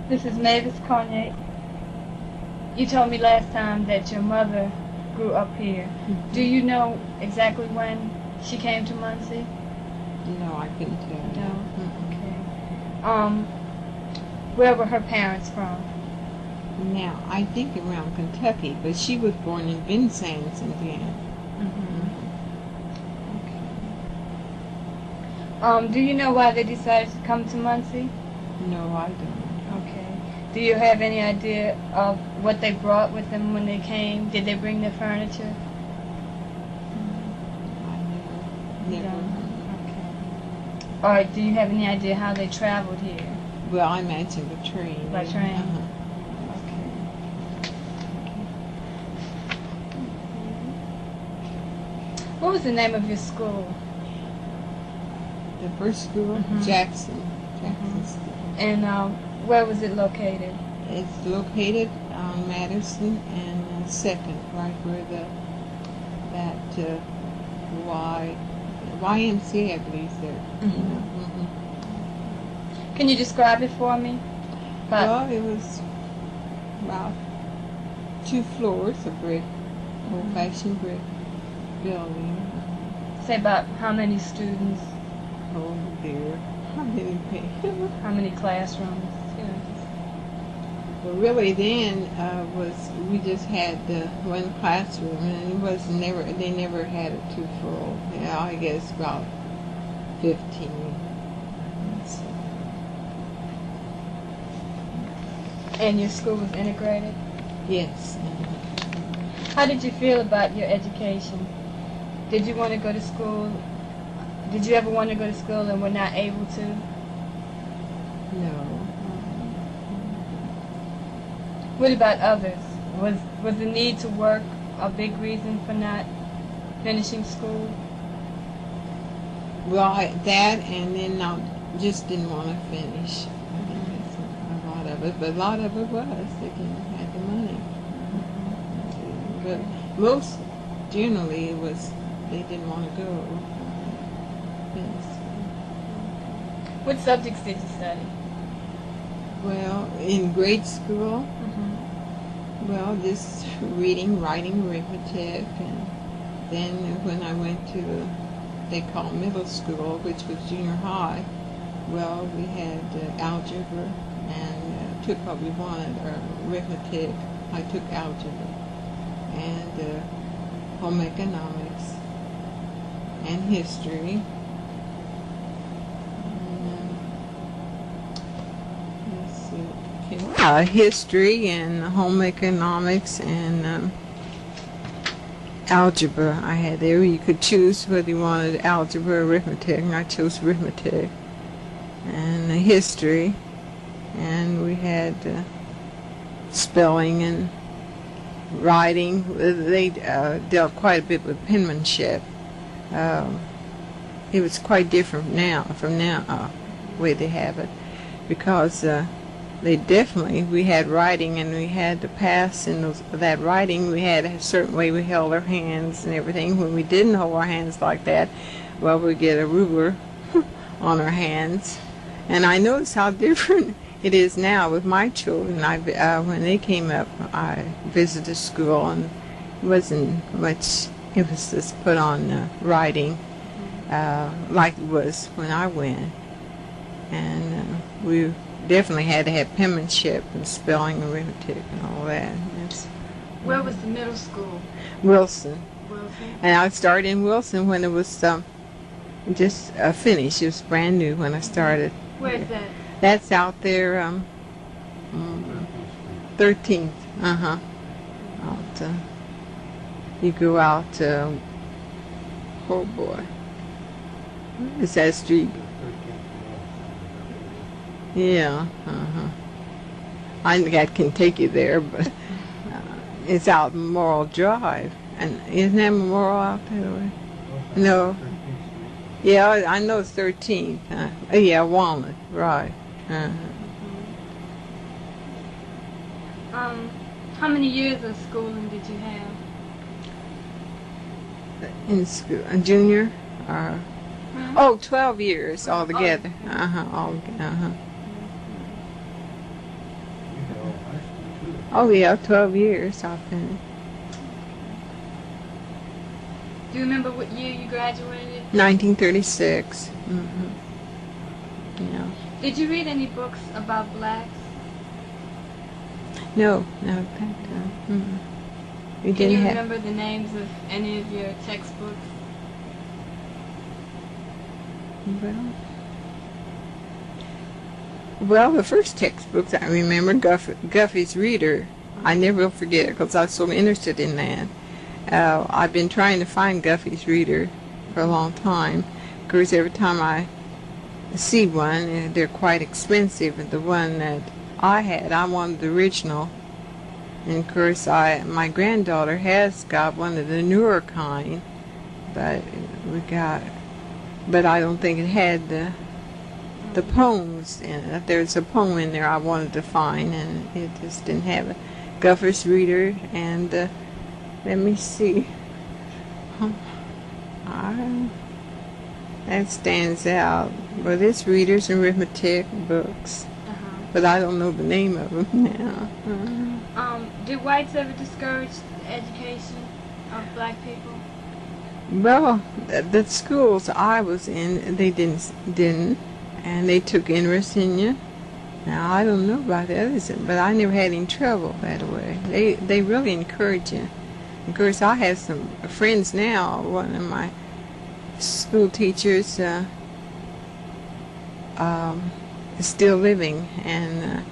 This is Mavis Cognac. You told me last time that your mother grew up here. Mm-hmm. Do you know exactly when she came to Muncie? No, I couldn't tell you. No. Mm-mm. Okay. Where were her parents from? Now, I think around Kentucky, but she was born in Vincennes, Indiana. Okay. Do you know why they decided to come to Muncie? No, I don't. Okay. Do you have any idea of what they brought with them when they came? Did they bring their furniture? I never. Okay. Or do you have any idea how they traveled here? Well, I imagine the train. By train? Okay. What was the name of your school? The first school, Jackson School. And where was it located? It's located on Madison and 2nd, right where that YMCA, I believe, is there. Can you describe it for me? Well, it was about 2 floors of brick, old-fashioned brick building. Say about how many students? Oh dear, how many classrooms? Well, really, then we just had one classroom, and it was never. They never had it too full. Yeah, I guess about 15. And your school was integrated? Yes. How did you feel about your education? Did you want to go to school? Did you ever want to go to school and were not able to? No. What about others? Was the need to work a big reason for not finishing school? Well, that, and then I just didn't want to finish. I think that's a lot of it, but a lot of it was they didn't have the money. But most, generally, it was they didn't want to go. What subjects did you study? Well, in grade school, well, just reading, writing, arithmetic, and then when I went to, they call middle school, which was junior high, well, we had algebra, and took what we wanted, arithmetic. I took algebra, and home economics, and history. History and home economics and algebra I had there. You could choose whether you wanted algebra or arithmetic, and I chose arithmetic. And history, and we had spelling and writing. They dealt quite a bit with penmanship. It was quite different from now, way they have it, because we had writing, and we had to pass in that writing. We had a certain way we held our hands and everything. When we didn't hold our hands like that, well, we'd get a ruler on our hands. And I noticed how different it is now with my children. When they came up, I visited school, and it wasn't much emphasis put on writing like it was when I went. And we definitely had to have penmanship and spelling, arithmetic, and all that. Where was the middle school? Wilson. Wilson. And I started in Wilson when it was just finished. It was brand new when I started. Where is that? That's out there, 13th. You go out. Oh boy, it's that street. Yeah, I can take you there, but it's out Memorial Drive. And isn't that Memorial out that way? No. Yeah, I know it's 13th. Yeah, Walnut, right. How many years of schooling did you have? In school, a junior? 12 years altogether. Oh yeah, 12 years I've been. Do you remember what year you graduated? 1936. Mm-hmm. Yeah. Did you read any books about blacks? No, at that time. Mm-hmm. We Can didn't you have. remember the names of any of your textbooks? Well, the first textbooks I remember, Guffey's Reader. I never will forget it because I was so interested in that. I've been trying to find Guffey's Reader for a long time. Of course, every time I see one, they're quite expensive. The one that I had, I wanted the original. And of course, my granddaughter has got one of the newer kind, but I don't think it had the poems in it. There's a poem in there I wanted to find, and it just didn't have it. Guffey's Reader, and let me see. That stands out. Well, it's Reader's Arithmetic books, but I don't know the name of them now. Did whites ever discourage the education of black people? Well, the schools I was in, they didn't, and they took interest in you. Now, I don't know about the others, but I never had any trouble that way. They really encourage you. Of course, I have some friends now. One of my school teachers is still living, and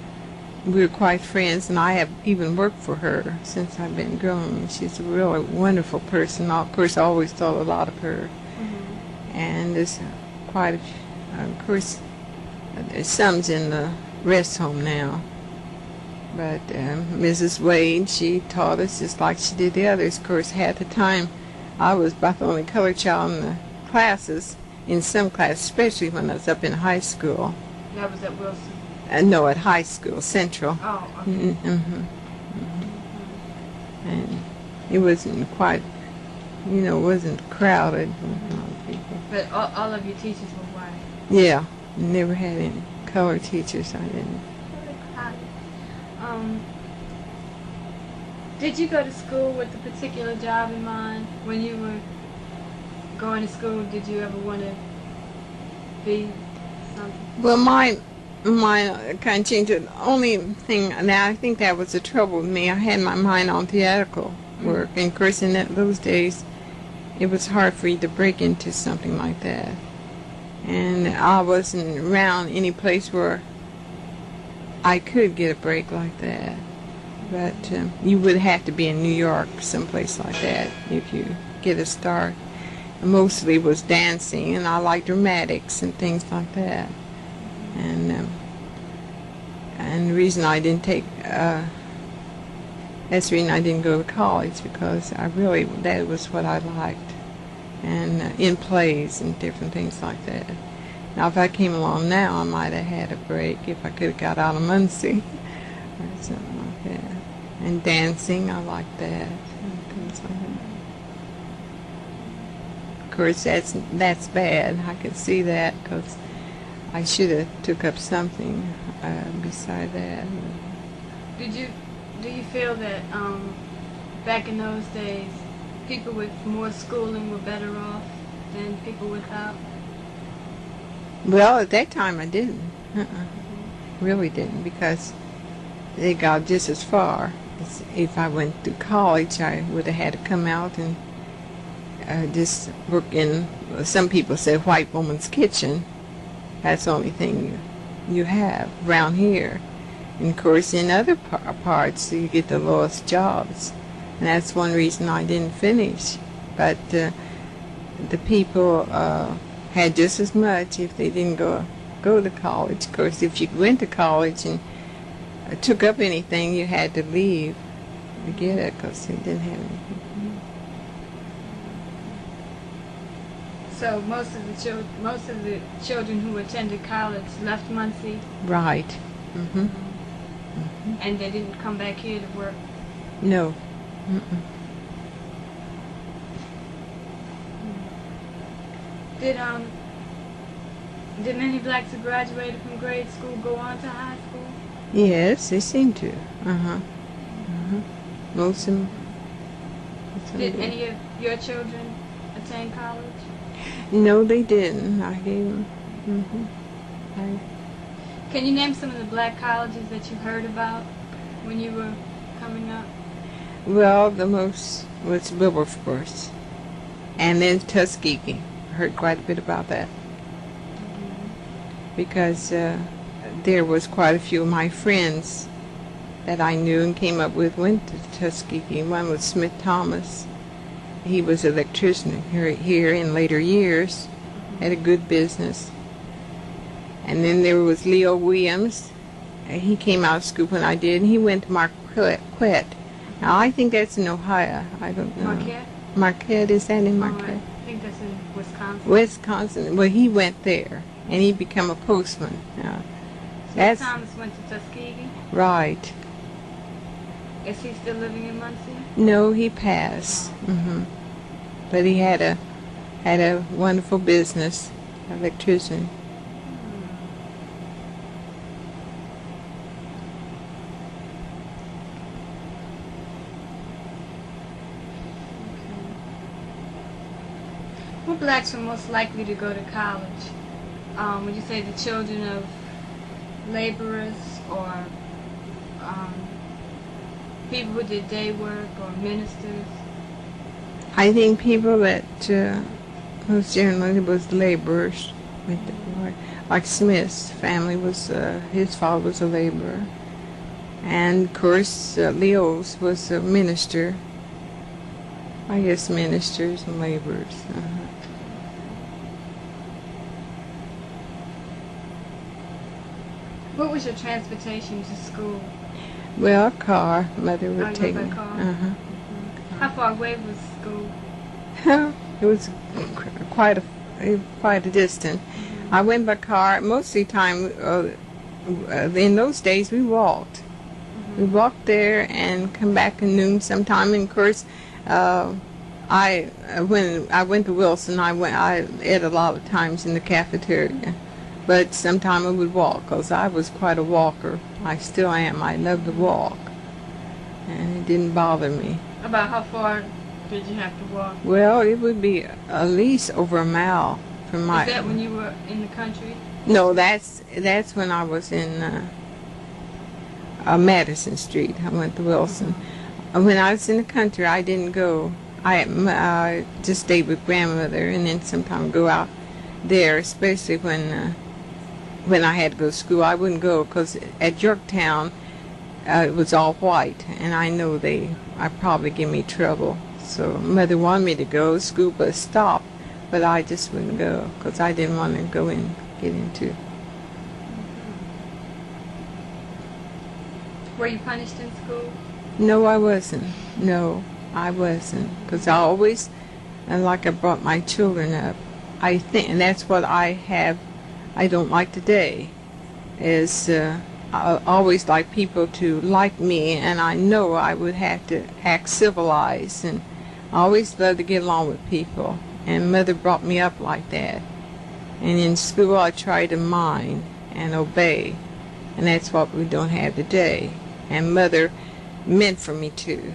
we're quite friends, and I have even worked for her since I've been grown. She's a really wonderful person. Of course, I always thought a lot of her. And there's quite a few, of course, there's some's in the rest home now. But Mrs. Wade, she taught us just like she did the others. Of course, half the time I was about the only colored child in the classes, in some classes, especially when I was up in high school. That was at Wilson? No, at high school, Central. Oh, okay. And it wasn't quite, wasn't crowded with a lot of people. But all of your teachers were white? Yeah, never had any colored teachers. I didn't. Did you go to school with a particular job in mind? When you were going to school, did you ever want to be something? Well, my kind of changed. The only thing, now I think that was the trouble with me. I had my mind on theatrical work, and of course in those days it was hard for you to break into something like that. And I wasn't around any place where I could get a break like that. But you would have to be in New York, someplace like that, if you get a start. Mostly it was dancing, and I like dramatics and things like that. And the reason I didn't that's the reason I didn't go to college, because that was what I liked, and in plays and different things like that. Now, if I came along now, I might have had a break if I could have got out of Muncie or something like that. And dancing, I like that. And things like that. Of course, that's bad. I can see that, because I should have took up something beside that. Do you feel that back in those days, people with more schooling were better off than people without? Well, at that time I didn't. Really didn't, because they got just as far. If I went to college, I would have had to come out and just work in, some people say, white woman's kitchen. That's the only thing you have around here. And of course, in other parts, you get the lowest jobs. And that's one reason I didn't finish. But the people had just as much if they didn't go to college. Of course, if you went to college and took up anything, you had to leave to get it, because they didn't have anything. So most of the children who attended college left Muncie? Right. And they didn't come back here to work? No. Did many blacks who graduated from grade school go on to high school? Yes, they seem to. Most of them. Did any of your children attend college? No, they didn't. I gave them. Can you name some of the black colleges that you heard about when you were coming up? Well, the most was Wilberforce, and then Tuskegee. I heard quite a bit about that because there was quite a few of my friends that I knew and came up with went to Tuskegee. One was Smith Thomas. He was an electrician here in later years, had a good business. And then there was Leo Williams. He came out of school when I did, and he went to Marquette. Now, I think that's in Ohio. I don't know. Marquette? Marquette, is that in Marquette? I think that's in Wisconsin. Wisconsin. Well, he went there, and he became a postman. Smith Thomas went to Tuskegee? Right. Is he still living in Muncie? No, he passed. But he had a wonderful business, electrician. What blacks were most likely to go to college? Would you say the children of laborers or people who did day work or ministers? I think people that most generally was laborers. Like Smith's family was, his father was a laborer. And of course Leo's was a minister. I guess ministers and laborers. What was your transportation to school? Well, a car. Mother would take me. By car? How far away was school? It was quite a distance. I went by car. Most of the time, in those days, we walked. We walked there and come back at noon sometime. And of course, when I went to Wilson, I ate a lot of times in the cafeteria. But sometimes I would walk because I was quite a walker. I still am. I love to walk, and it didn't bother me. About how far did you have to walk? Well, it would be at least over a mile from my. Is that when you were in the country? No, that's when I was in Madison Street. I went to Wilson. When I was in the country, I didn't go. I just stayed with grandmother, and then sometimes go out there, especially when I had to go to school. I wouldn't go because at Yorktown it was all white, and I know I'd probably give me trouble. So mother wanted me to go. School bus stopped, but I just wouldn't go because I didn't want to get into. Were you punished in school? No, I wasn't. No, I wasn't, because I always, and like I brought my children up, I think, and that's what I don't like today, is I always like people to like me, and I know I would have to act civilized, and I always love to get along with people, and mother brought me up like that. And in school I try to mind and obey, and that's what we don't have today. And mother meant for me to.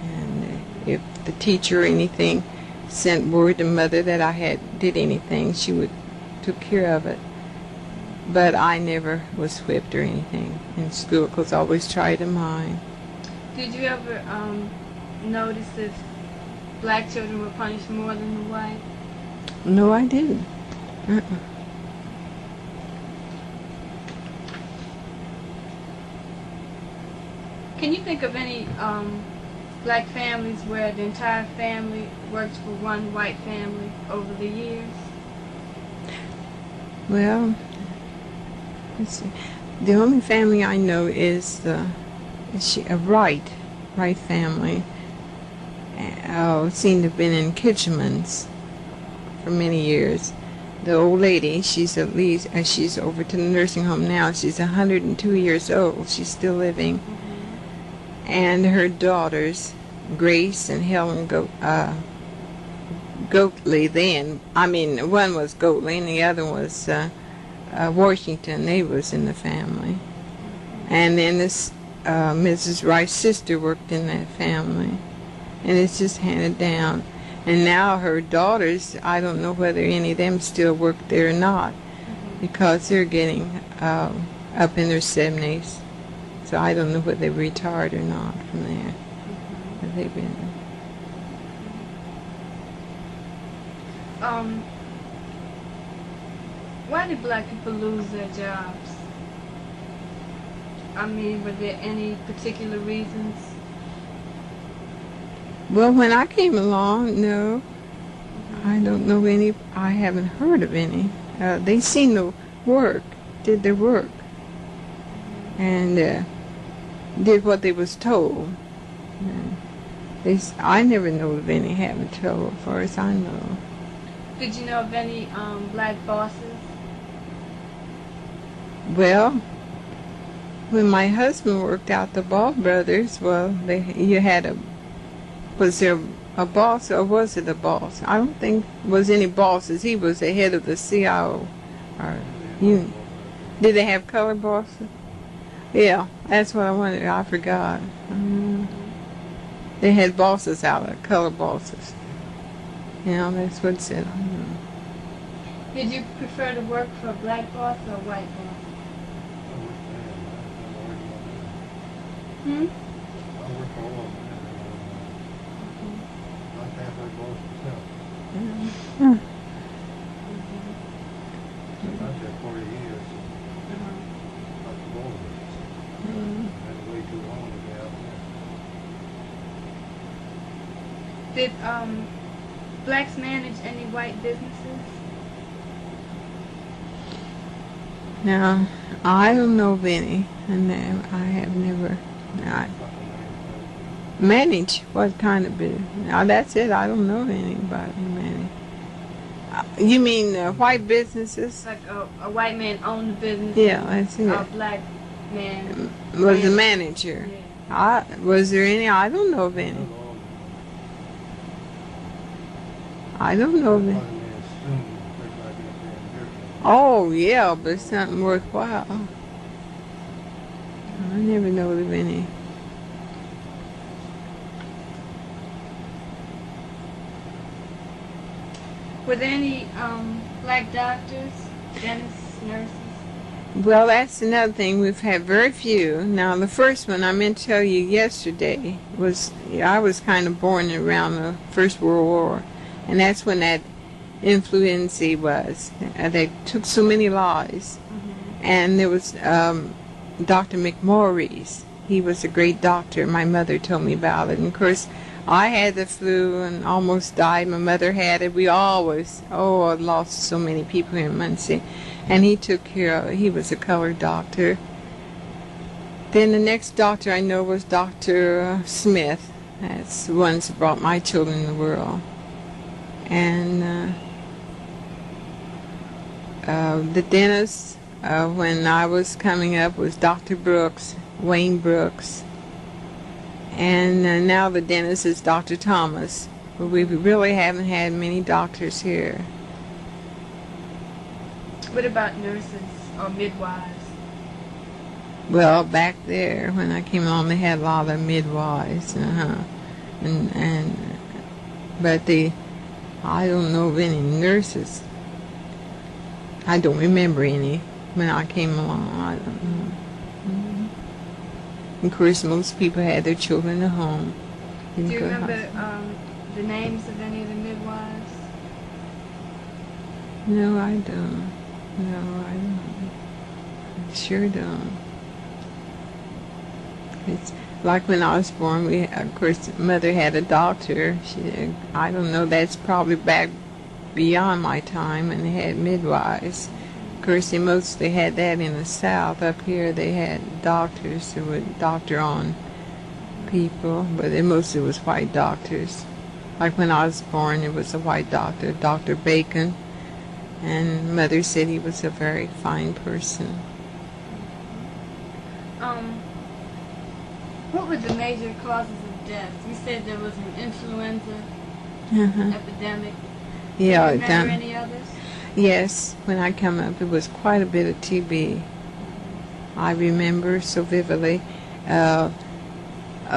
And if the teacher or anything sent word to mother that I did anything, she would took care of it. But I never was whipped or anything in school because I always tried to mind. Did you ever notice if black children were punished more than the white? No, I didn't. Can you think of any black families where the entire family worked for one white family over the years? Well, let's see. The only family I know is a Wright family. Seemed to have been in Kitcheman's for many years. The old lady, she's at least, she's over to the nursing home now. She's 102 years old. She's still living. And her daughters, Grace and Helen Goatley then. I mean, one was Goatley and the other was Washington. They was in the family. And then Mrs. Wright's sister worked in that family, and it's just handed down. And now her daughters, I don't know whether any of them still work there or not, because they're getting up in their 70s. So I don't know whether they retired or not from there. But they've been. Why did black people lose their jobs? I mean, were there any particular reasons? Well, when I came along, no. I don't know any. I haven't heard of any. They seemed to work, did their work, and did what they was told. I never know of any having trouble, as far as I know. Did you know of any black bosses? Well, when my husband worked out the Ball Brothers, well, you had was there a boss, or was it a boss? I don't think there was any bosses. He was the head of the CIO. Did they have color bosses? Yeah, that's what I wanted. I forgot. They had bosses out there, color bosses. Yeah, that's what it said. Did you prefer to work for a black boss or a white boss? Hmm? I work for all of them. Not that very boss myself. I've been 40 years. Not the both of us. That's way too long to be out there. Did blacks manage any white businesses? Now, I don't know of any, and I have never. Manage what kind of business? Now that's it. I don't know anybody manage. You mean white businesses? Like a white man owned the business. Yeah, that's it. A black man Was the manager. Yeah. Was there any? I don't know of any. I don't know of any. Oh yeah, but something worthwhile. I never know of any. Were there any black doctors, dentists, nurses? Well, that's another thing. We've had very few. Now, the first one I meant to tell you yesterday was, I was kind of born around the First World War, and that's when that influenza was. They took so many lives. And there was Dr. McMorris. He was a great doctor. My mother told me about it. And, of course, I had the flu and almost died. My mother had it. We always, I lost so many people here in Muncie. And he took care of it. He was a colored doctor. Then the next doctor I know was Dr. Smith. That's the ones that brought my children in the world. And the dentist, when I was coming up, was Dr. Brooks, Wayne Brooks. And now the dentist is Dr. Thomas. But we really haven't had many doctors here. What about nurses or midwives? Well, back there, when I came along, they had a lot of midwives. But I don't know of any nurses. I don't remember any when I came along. I don't know. Of course, most people had their children at home. Do you remember the names of any of the midwives? No, I don't. No, I don't. I sure don't. It's like when I was born, of course, mother had a doctor. I don't know, that's probably back beyond my time, and they had midwives. Of course, they mostly had that in the South. Up here, they had doctors who would doctor on people, but it mostly was white doctors. Like when I was born, it was a white doctor, Dr. Bacon, and mother said he was a very fine person. What were the major causes of death? You said there was an influenza epidemic. Yeah, Do you remember any others? Yes, when I come up, it was quite a bit of TB. I remember so vividly.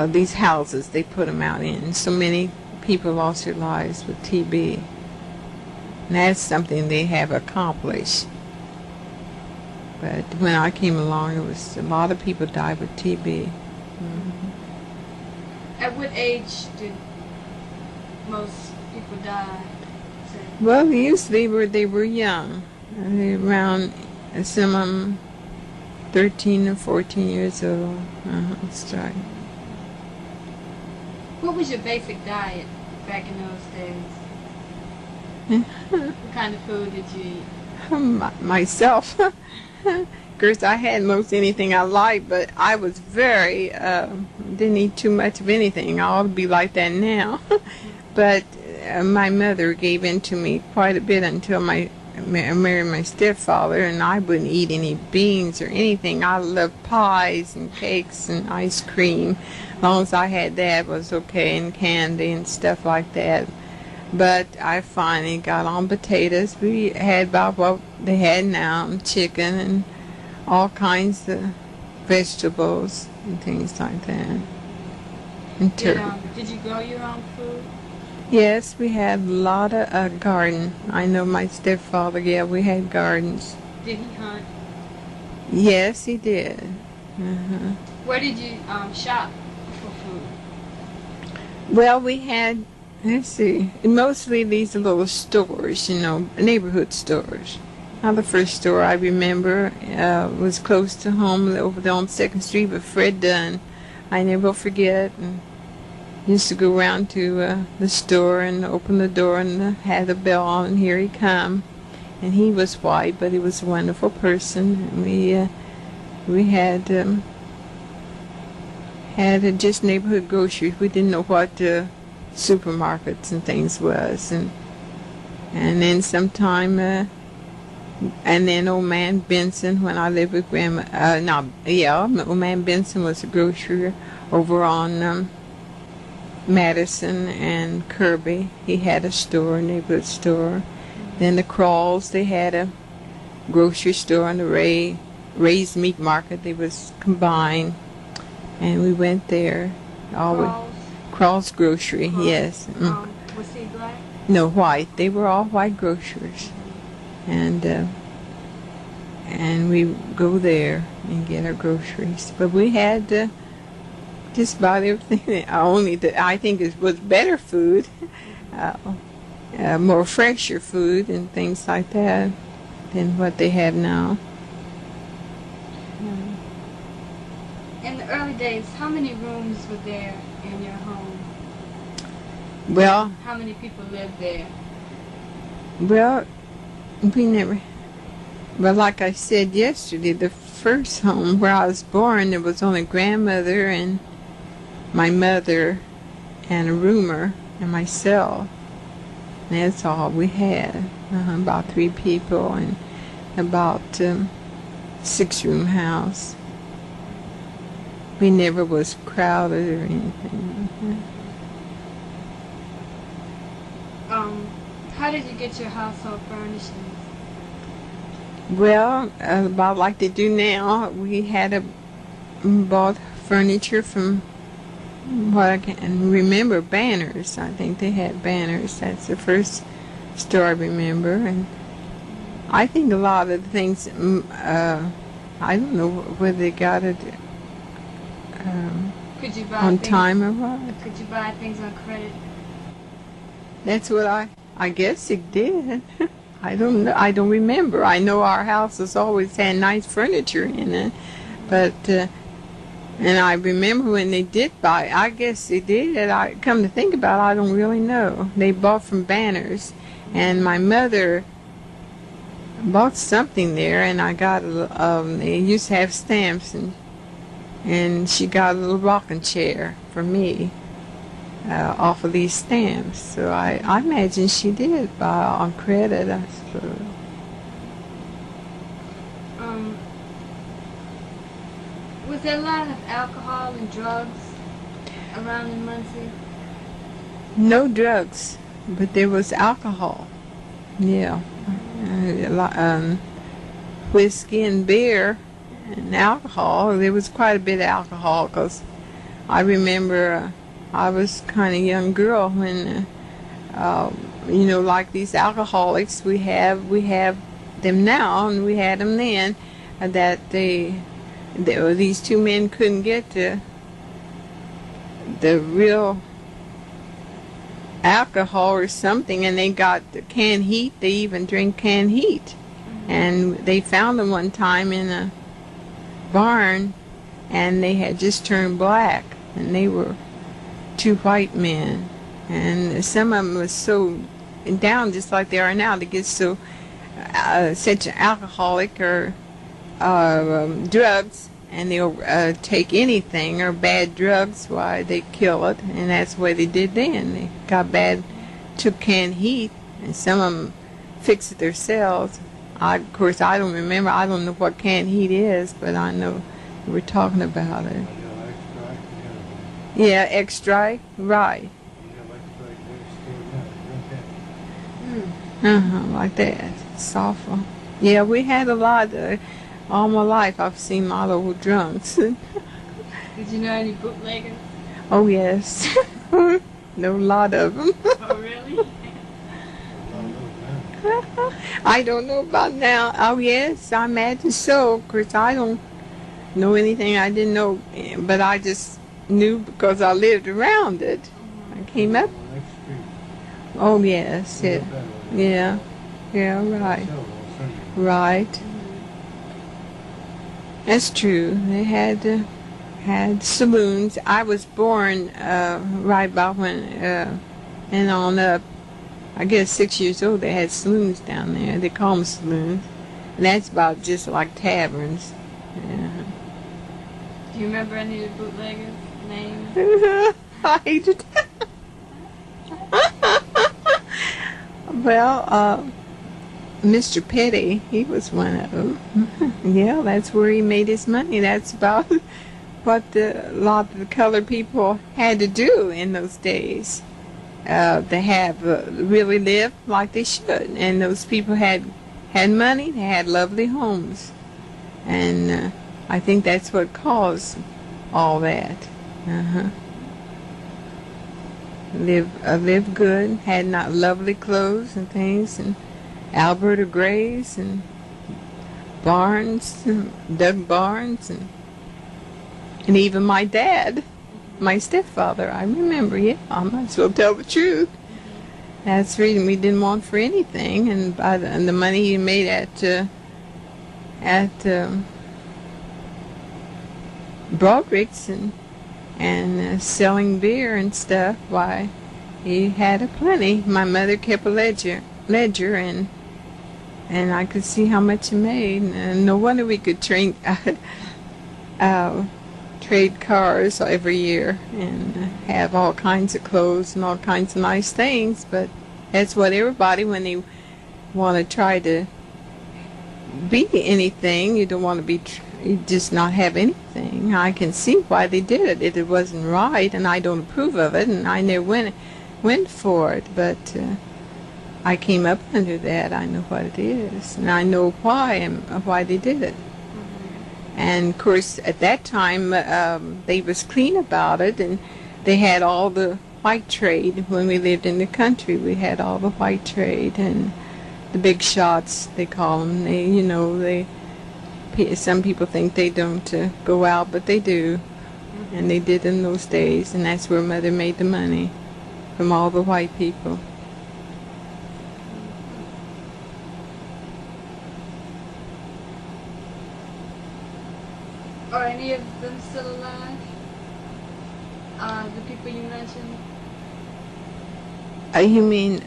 these houses they put them out in. So many people lost their lives with TB. And that's something they have accomplished. But when I came along, it was a lot of people died with TB. At what age did most people die? Well, usually they were young, around some of them 13 or 14 years old. That's right. What was your basic diet back in those days? What kind of food did you eat? Myself. Of course, I had most anything I liked, but I was very, didn't eat too much of anything. I ought to be like that now. But my mother gave in to me quite a bit until I married my stepfather, and I wouldn't eat any beans or anything. I loved pies and cakes and ice cream. As long as I had that, it was okay, and candy and stuff like that. But I finally got on potatoes. We had about what they had now, and chicken and all kinds of vegetables and things like that. And Did you grow your own food? Yes, we had a lot of garden. I know my stepfather, yeah, we had gardens. Did he hunt? Yes, he did. Where did you shop for food? Well, we had, let's see, mostly these little stores, neighborhood stores. Now, the first store I remember was close to home, over there on 2nd Street with Fred Dunn. I never will forget. And used to go around to the store and open the door and had the bell on, and here he come. And he was white, but he was a wonderful person. And we had just neighborhood groceries. We didn't know what supermarkets and things was, and then sometime and then old man Benson, when I lived with Grandma, old man Benson was a grocer over on Madison and Kirby. He had a store, a neighborhood store. Then the Crawls, they had a grocery store on the Ray's Meat Market. They was combined, and we went there. Crawls Grocery, yes. Was he black? No, white. They were all white grocers, and we go there and get our groceries. But we had just about everything. I think it was better food, more fresher food and things like that than what they have now. In the early days, how many rooms were there in your home? Well, how many people lived there? Well, we never. Well, like I said yesterday, the first home where I was born, there was only grandmother and my mother and a roomer and myself. And that's all we had. About 3 people and about 6-room house. We never was crowded or anything like that. How did you get your household furnishings? Well, about like they do now, we had bought furniture from what I can remember, Banners. I think they had Banners. That's the first store I remember. And I think a lot of the things, I don't know whether they got it Could you buy on things, time or what. Could you buy things on credit? That's what I guess it did. I don't know. I don't remember. I know our house has always had nice furniture in it, but and I remember when they did buy. I guess they did. And I come to think about it, I don't really know. They bought from Banners, and my mother bought something there, and I got they used to have stamps, and she got a little rocking chair for me off of these stamps. So I imagine she did buy on credit, I suppose. Was there a lot of alcohol and drugs around in Muncie? No drugs, but there was alcohol. Yeah. Whiskey and beer, and alcohol. There was quite a bit of alcohol because I remember I was kind of young girl when, you know, like these alcoholics we have them now and we had them then, that these two men couldn't get the real alcohol or something, and they got the canned heat. They even drink canned heat. And they found them one time in a barn, and they had just turned black, and they were two white men. And some of them was so down, just like they are now. They get so such an alcoholic or drugs, and they'll take anything or bad drugs, why they kill it, and that's what they did then. They got bad, took canned heat, and some of them fixed it themselves. Of course, I don't remember. I don't know what canned heat is, but I know we're talking about it. Yeah, extract, right. Like that. It's awful. Yeah, we had a lot. All my life, I've seen a lot of old drunks. Did you know any bootleggers? Oh, yes. Know a lot of them. Oh, really? I don't know about now. Oh, yes, I imagine so. Of course, I don't know anything I didn't know, but I just knew because I lived around it. I came up. Oh, yes. Yeah. Yeah, right. Right. That's true. They had saloons. I was born right about when and on up. I guess 6 years old. They had saloons down there. They call them saloons, and that's about just like taverns. Yeah. Do you remember any of the bootleggers' names? I hated. Well, Mr. Petty, he was one of them. Yeah, that's where he made his money. That's about what a lot of the colored people had to do in those days. They have really lived like they should, and those people had money. They had lovely homes, and I think that's what caused all that. Lived good, had not lovely clothes and things, and Alberta Grays and barns, dug barns, and even my dad, my stepfather, I remember, yeah, I might as well tell the truth. That's the reason we didn't want for anything, and the money he made at Broderick's and selling beer and stuff, why, he had a plenty. My mother kept a ledger, and I could see how much he made. And no wonder we could trade cars every year and have all kinds of clothes and all kinds of nice things. But that's what everybody, when they want to try to be anything, you don't want to be you just not have anything. I can see why they did it. It wasn't right, and I don't approve of it, and I never went for it. But I came up under that. I know what it is, and I know why they did it. And of course, at that time, they was clean about it, and they had all the white trade. When we lived in the country, we had all the white trade and the big shots, they call them. Some people think they don't go out, but they do, and they did in those days, and that's where Mother made the money, from all the white people. Are any of them still alive? The people you mentioned? You mean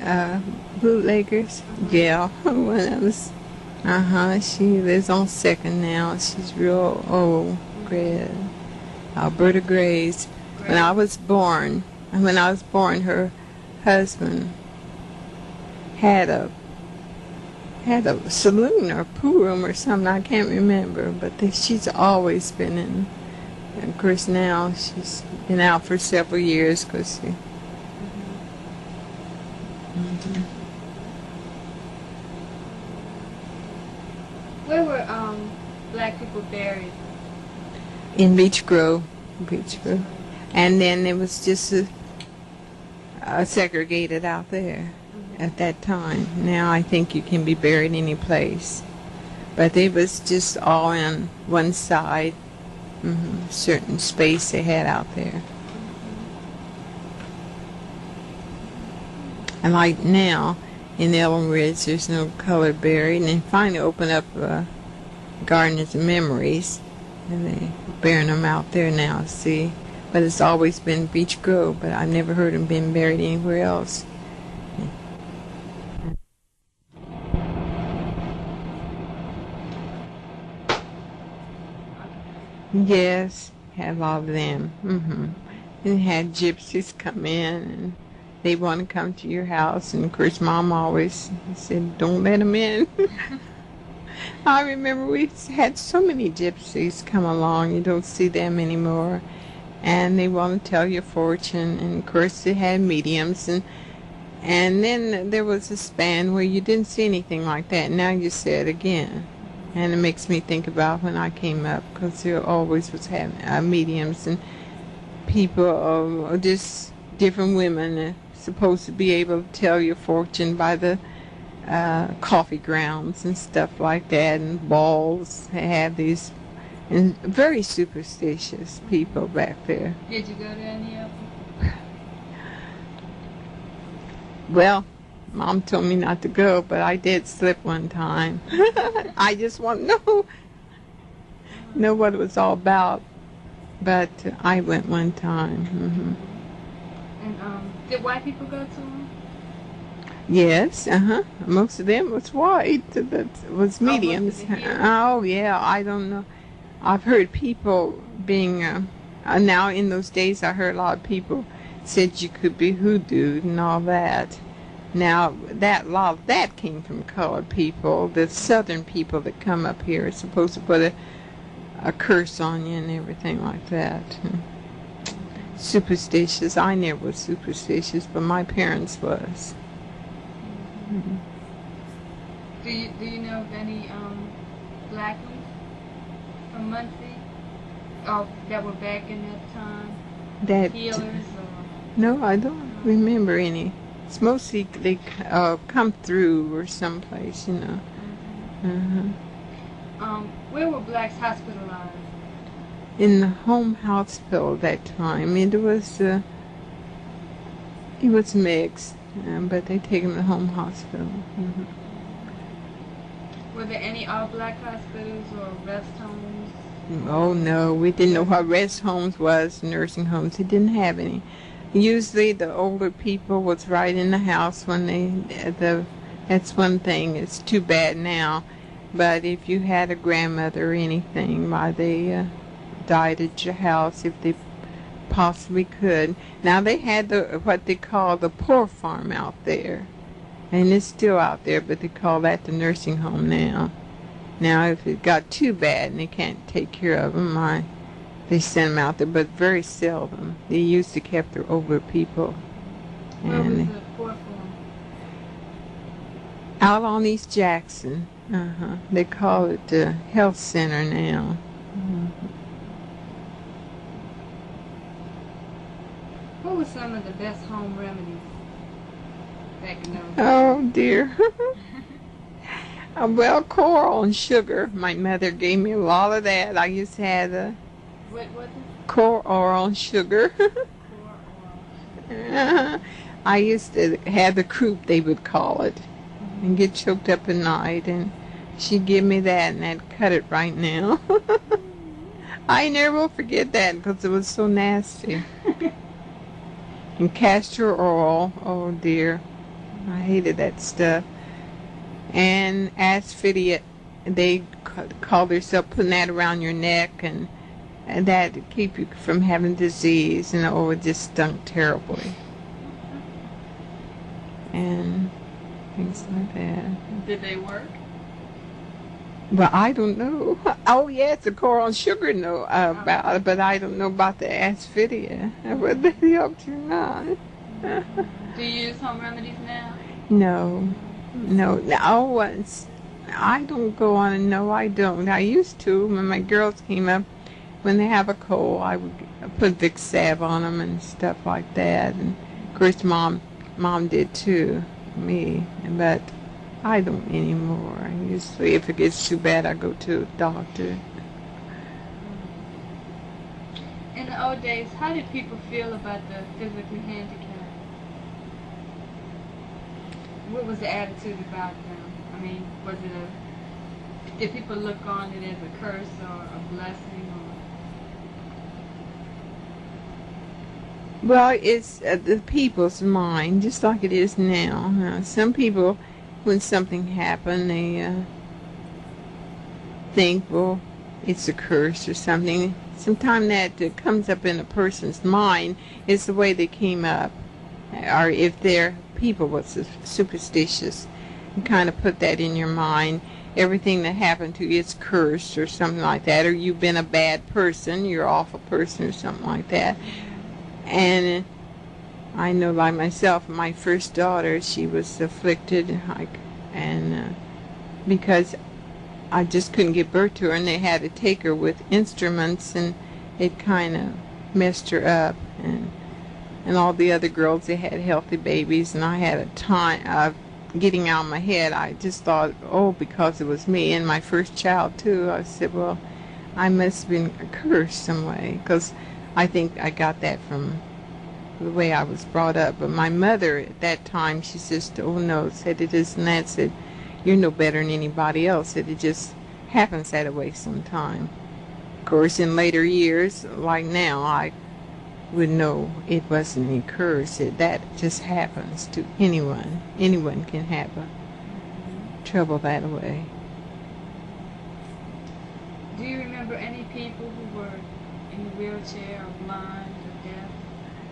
bootleggers? Yeah, one of us. She lives on Second now. She's real old. Alberta Grays. When I was born, her husband had a saloon or pool room or something. I can't remember, but she's always been in. And of course, now she's been out for several years because she. Where were black people buried? In Beech Grove. Beech Grove. And then it was just segregated out there at that time. Now I think you can be buried any place. But it was just all on one side, certain space they had out there. And like now, in Elm Ridge, there's no color buried, and they finally opened up Gardens of Memories, and they're burying them out there now, see. But it's always been Beech Grove, but I've never heard them being buried anywhere else. Yes, had a lot of them. And had gypsies come in, and they want to come to your house, and of course Mom always said, don't let them in. I remember we had so many gypsies come along, you don't see them anymore, and they want to tell your fortune, and of course they had mediums, and then there was a span where you didn't see anything like that. Now you see it again, and it makes me think about when I came up, because there always was having mediums and people, just different women supposed to be able to tell your fortune by the coffee grounds and stuff like that, and balls. They had these, and very superstitious people back there. Did you go to any of them? Well, Mom told me not to go, but I did slip one time. I just want to know what it was all about. But I went one time. And did white people go to them? Yes, most of them was white. That was mediums. Oh, yeah, I don't know. I've heard people being, now in those days I heard a lot of people said you could be hoodooed and all that. Now, a lot of that came from colored people. The southern people that come up here are supposed to put a curse on you and everything like that. Superstitious. I never was superstitious, but my parents was. Do you know of any black ones from Muncie? Oh, that were back in that time? Healers or? No, I don't remember any. It's mostly they come through or someplace, you know. Where were blacks hospitalized? In the home hospital that time. It was mixed, but they take them to the home hospital. Were there any all-black hospitals or rest homes? Oh no, we didn't know what rest homes was, nursing homes. They didn't have any. Usually the older people was right in the house when that's one thing. It's too bad now. But if you had a grandmother or anything, why they died at your house if they possibly could. Now they had what they call the poor farm out there. And it's still out there, but they call that the nursing home now. Now if it got too bad and they can't take care of them, they send them out there, but very seldom. They used to keep their older people. Where was the poor farm? Out on East Jackson. They call it the health center now. What were some of the best home remedies back in those days? Oh dear. Well, coral and sugar. My mother gave me a lot of that. I used to have What was it? coral and sugar. I used to have the croup, they would call it, and get choked up at night, and she'd give me that, and that cut it right now. I never will forget that because it was so nasty. And castor oil, oh dear, I hated that stuff. And asphydia, they call themselves putting that around your neck, and that to keep you from having disease, and oh, it just stunk terribly. And things like that. Did they work? Well, I don't know. Oh, yes, the coral and sugar know about it, but I don't know about the asphydia, whether they helped you or not. Do you use home remedies now? No. Once I don't go on, no, I don't. I used to when my girls came up. When they have a cold, I would put Vicks salve on them and stuff like that. And of course, mom did too, me. But I don't anymore. I usually, if it gets too bad, I go to a doctor. In the old days, how did people feel about the physically handicapped? What was the attitude about them? I mean, did people look on it as a curse or a blessing? Well, it's the people's mind, just like it is now. Some people, when something happened, they think, well, it's a curse or something. Sometimes that comes up in a person's mind is the way they came up. Or if they're people was superstitious, you kind of put that in your mind. Everything that happened to you is cursed or something like that. Or you've been a bad person, you're an awful person or something like that. And I know, like myself, my first daughter, she was afflicted, because I just couldn't give birth to her, and they had to take her with instruments, and it kind of messed her up. And all the other girls, they had healthy babies, and I had a time of getting out of my head. I just thought, oh, because it was me, and my first child too. I said, well, I must have been cursed some way, because I think I got that from the way I was brought up. But my mother at that time, she says, oh no, said it isn't that, said you're no better than anybody else, said it just happens that way sometime. Of course, in later years, like now, I would know it wasn't any curse. That just happens to anyone. Anyone can have trouble that way. Do you remember any people who were in a wheelchair or blind or deaf?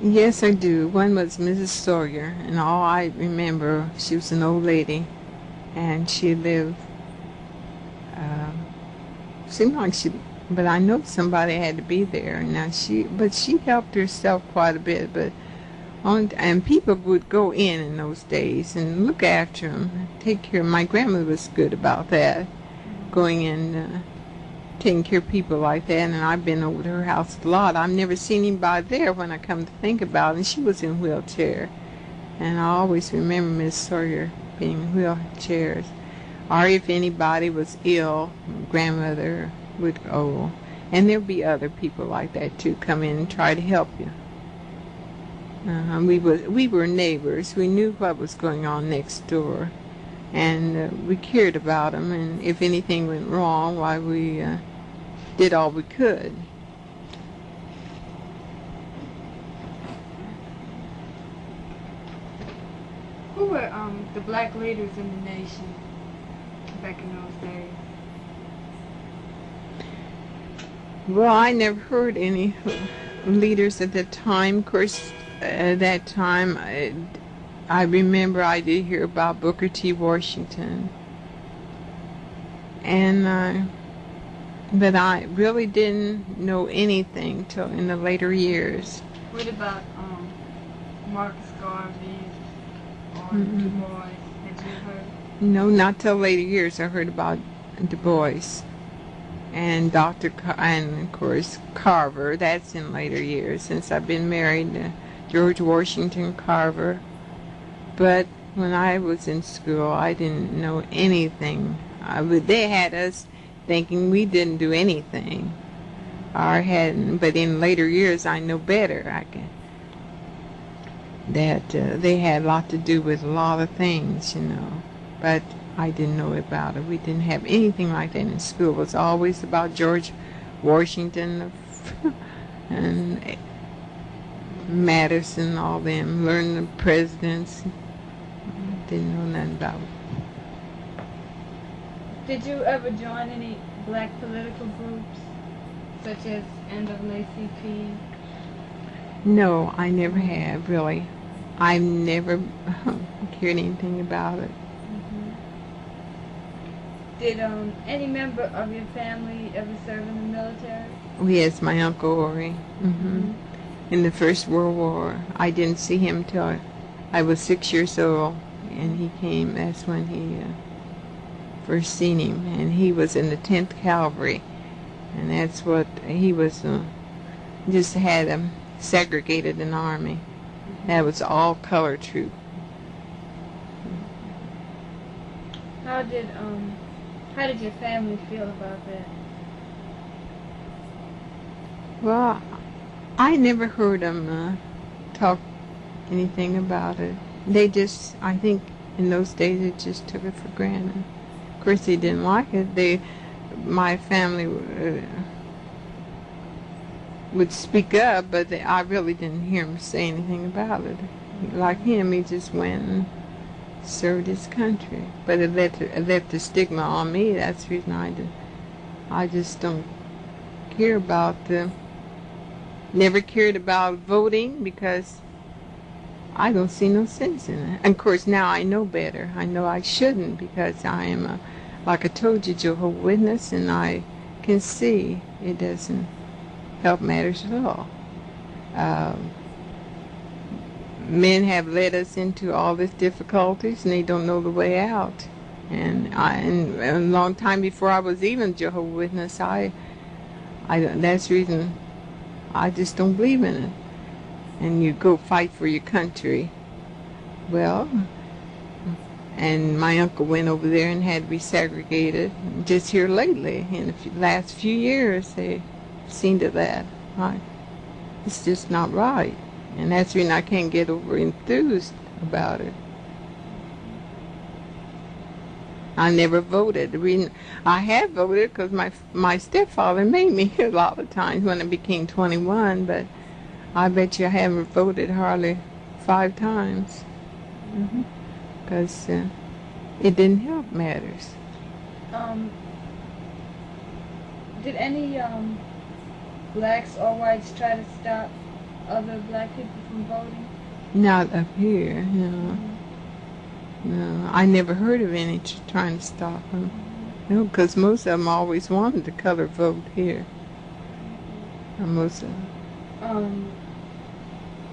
Yes, I do. One was Mrs. Sawyer, and all I remember, she was an old lady, and she lived, seemed like she, but I know somebody had to be there. Now but she helped herself quite a bit, and people would go in those days and look after them, take care. My grandmother was good about that, going in, taking care of people like that, and I've been over to her house a lot. I've never seen anybody there when I come to think about it, and she was in a wheelchair. And I always remember Miss Sawyer being in wheelchairs. Or if anybody was ill, grandmother would go. And there'd be other people like that too, come in and try to help you. We were neighbors. We knew what was going on next door. And we cared about them, and if anything went wrong, why, we did all we could. Who were the black leaders in the nation back in those days? Well, I never heard any leaders at that time. Of course, at that time, I remember I did hear about Booker T. Washington, and but I really didn't know anything till in the later years. What about Marcus Garvey or Du Bois? Had you heard? No, not till later years. I heard about Du Bois and and of course Carver. That's in later years, since I've been married to George Washington Carver. But when I was in school, I didn't know anything. They had us thinking we didn't do anything, or hadn't. But in later years, I know better. That they had a lot to do with a lot of things, But I didn't know about it. We didn't have anything like that in school. It was always about George Washington and Madison, all them, learning the presidents. Didn't know nothing about it. Did you ever join any black political groups, such as NAACP? No, I never have, really. I've never cared anything about it. Did any member of your family ever serve in the military? Yes, my Uncle Ori. In the First World War. I didn't see him till I was 6 years old, and he came. That's when he first seen him, and he was in the 10th Cavalry, and that's what he was. Just had him segregated in the Army. That was all color troop. How did your family feel about that? Well, I never heard them talk anything about it. They just, I think in those days, they just took it for granted. Of course, they didn't like it. My family would speak up, but I really didn't hear him say anything about it. Like him, he just went and served his country. But it left the stigma on me. That's the reason I just don't care about never cared about voting, because I don't see no sense in it. And of course, now I know better. I know I shouldn't, because I am, like I told you, Jehovah's Witness, and I can see it doesn't help matters at all. Men have led us into all these difficulties, and they don't know the way out. And a long time before I was even Jehovah's Witness, that's the reason I just don't believe in it. And you go fight for your country. Well, and my uncle went over there and had to be segregated. Just here lately, in the last few years, they seen to that. Right? It's just not right. And that's the reason I can't get over enthused about it. I never voted. The reason I have voted because my stepfather made me a lot of times when I became 21, but I bet you I haven't voted hardly 5 times. Because it didn't help matters. Did any blacks or whites try to stop other black people from voting? Not up here, no. No, I never heard of any trying to stop them. No, because most of them always wanted the color vote here. Or most of them.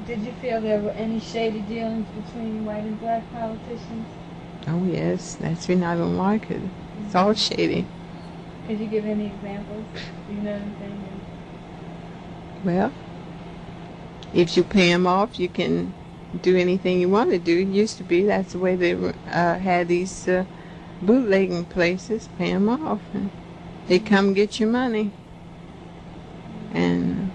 Did you feel there were any shady dealings between white and black politicians? Oh yes, that's when I don't like it. It's all shady. Could you give any examples? Do you know anything? Well, if you pay them off, you can do anything you want to do. It used to be that's the way they had these bootlegging places. Pay them off, and they come get your money. And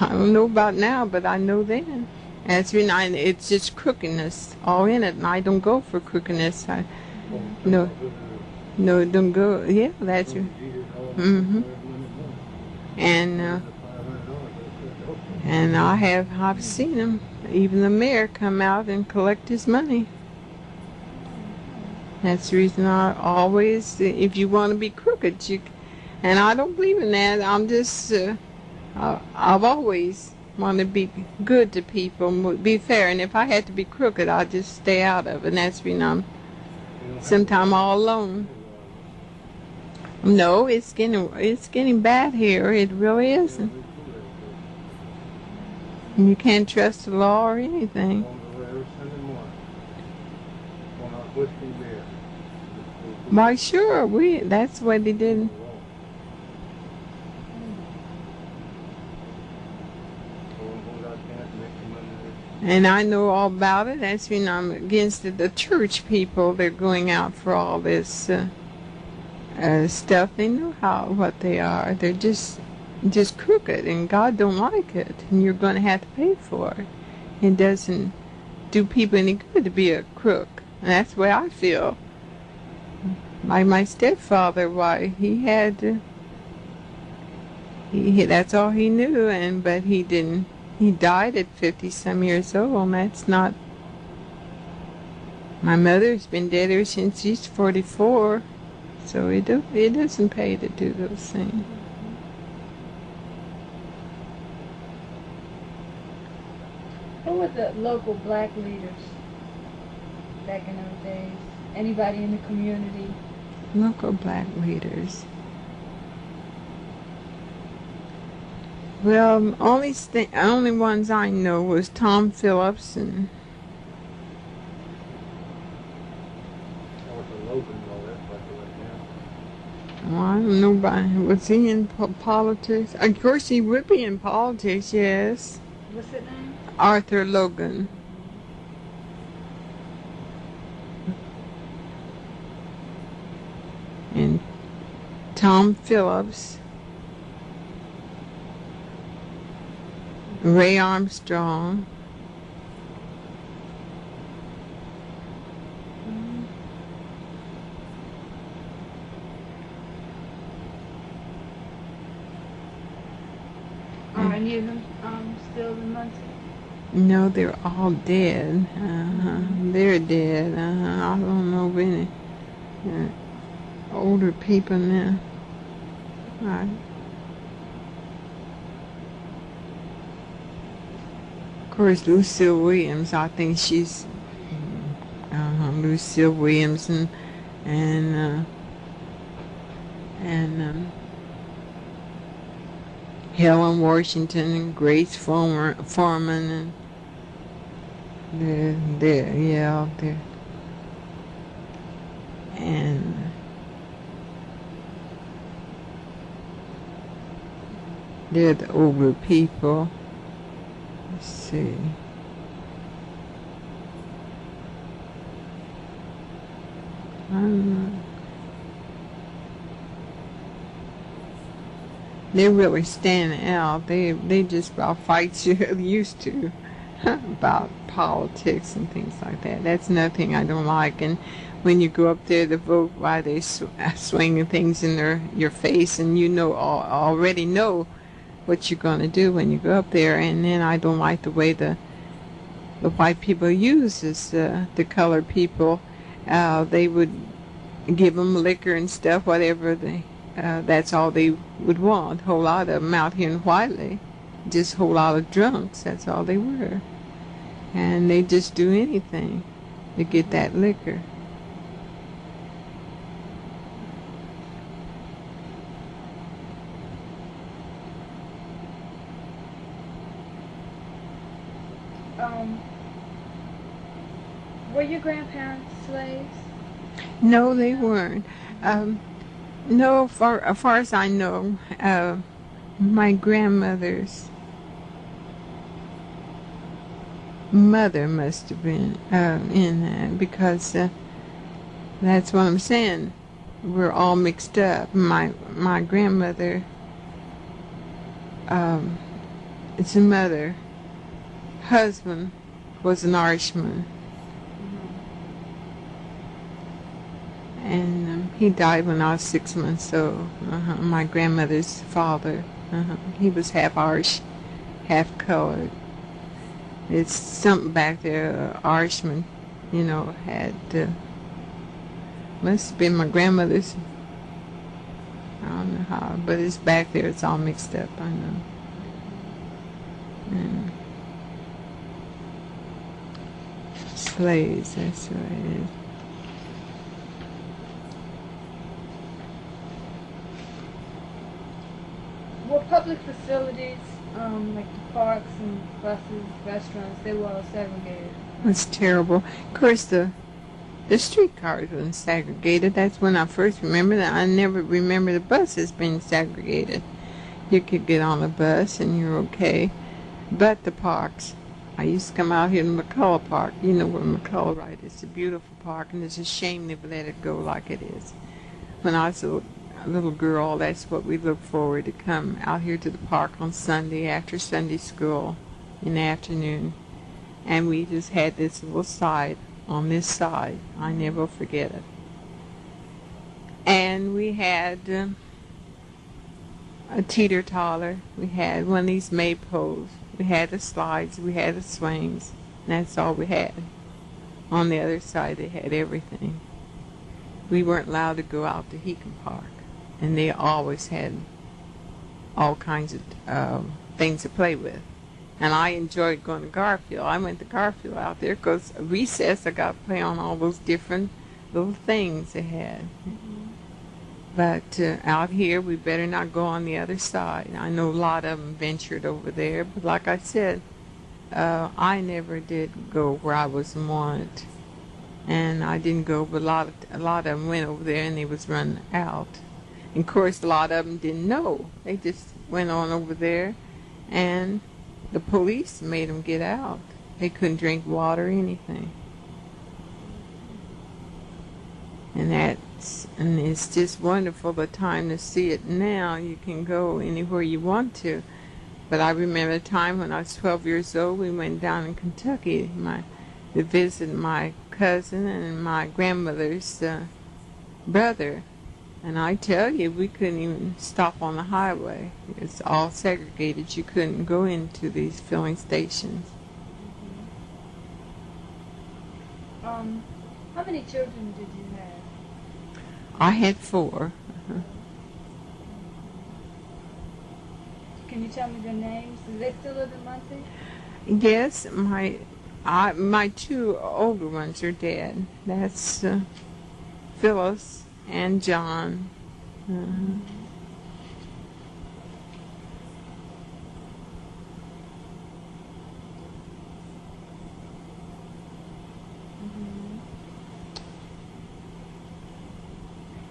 I don't know about now, but I know then. That's when it's just crookedness all in it, and I don't go for crookedness. No, don't go. Yeah, that's it. And I've seen him, even the mayor, come out and collect his money. That's the reason I always, if you want to be crooked, and I don't believe in that. I'm just, I've always wanted to be good to people, be fair, and if I had to be crooked, I'd just stay out of it, and that's when I'm sometimes all alone. No, it's getting bad here. It really isn't. You can't trust the law or anything. Why, sure, that's what they did. And I know all about it. That's when I'm against the church people. They're going out for all this stuff. They know what they are. They're just crooked, and God don't like it, and you're going to have to pay for it. It doesn't do people any good to be a crook, and that's the way I feel. Like my stepfather, why he had that's all he knew, but he didn't. He died at 50-some years old, and that's not. My mother's been dead ever since she's 44, so it doesn't pay to do those things. Who were the local black leaders back in those days? Anybody in the community? Local black leaders. Well, only ones I know was Tom Phillips and Well, I don't know about, was he in politics? Of course he would be in politics, yes. What's his name? Arthur Logan. And Tom Phillips. Ray Armstrong. Are any of them still in Muncie? No, they're all dead. They're dead. I don't know of any older people now. Right. Of course, Lucille Williams. I think she's Lucille Williams and Helen Washington and Grace Foreman and they're and they're the older people. Let's see. I don't know. They're really standing out. They just about fights you're used to about politics and things like that. That's nothing I don't like. And when you go up there to vote, why they swinging things in your face, and you know already know what you're going to do when you go up there. And then I don't like the way the white people uses the colored people. They would give them liquor and stuff, whatever that's all they would want. A whole lot of them out here in Whiteley, just a whole lot of drunks. That's all they were, and they just do anything to get that liquor. Were your grandparents slaves? No, they weren't. No, as far as I know, my grandmother's mother must have been in that, because that's what I'm saying. We're all mixed up. My grandmother, it's a mother, husband was an Irishman. And he died when I was 6 months old. My grandmother's father, he was half Irish, half colored. It's something back there, Irishman, had, must have been my grandmother's, I don't know how, but it's back there, it's all mixed up, I know. And slaves, that's what it is. Were public facilities, like the parks and buses, restaurants, they were all segregated? It's terrible. Of course, the streetcars weren't segregated. That's when I first remembered that. I never remember the buses being segregated. You could get on a bus and you're okay. But the parks, I used to come out here to McCullough Park. You know where McCullough, right? It's a beautiful park, and it's a shame they let it go like it is. When I was a little girl, that's what we looked forward to, come out here to the park on Sunday after Sunday school in the afternoon, and we just had this little side on this side. I never forget it. And we had a teeter-totter, we had one of these maypoles, we had the slides, we had the swings, and that's all we had. On the other side they had everything. We weren't allowed to go out to Heacon Park, and they always had all kinds of things to play with. And I enjoyed going to Garfield. I went to Garfield out there because recess I got to play on all those different little things they had. But out here we better not go on the other side. I know a lot of them ventured over there, but like I said, I never did go where I was wanted. And I didn't go, but a lot of them went over there and they was run out. And of course, a lot of them didn't know. They just went on over there, and the police made them get out. They couldn't drink water or anything. And it's just wonderful, the time to see it now. You can go anywhere you want to. But I remember a time when I was 12 years old, we went down in Kentucky to visit my cousin and my grandmother's brother. And I tell you, we couldn't even stop on the highway. It's all segregated. You couldn't go into these filling stations. How many children did you have? I had 4. Can you tell me their names? Do they still live in Muncie? Yes, my 2 older ones are dead. That's Phyllis and John.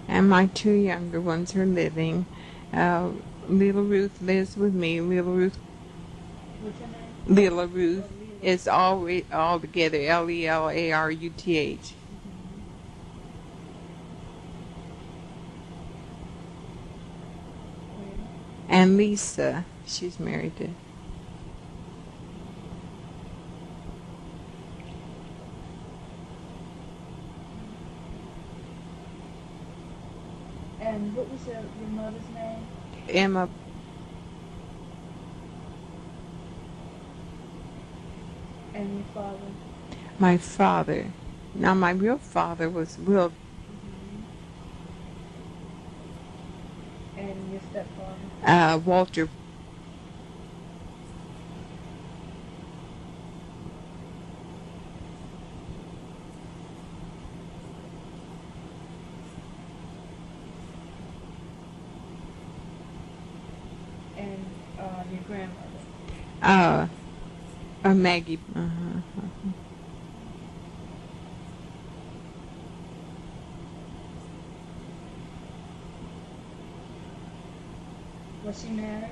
And my 2 younger ones are living. Little Ruth lives with me. Little Ruth. What's her name? Little Ruth is all together. Lelarutھ. And Lisa, she's married to. And what was your mother's name? Emma. And your father? My father. Now, my real father was Will. And your stepfather? Walter. And your grandmother? Maggie. Was she married?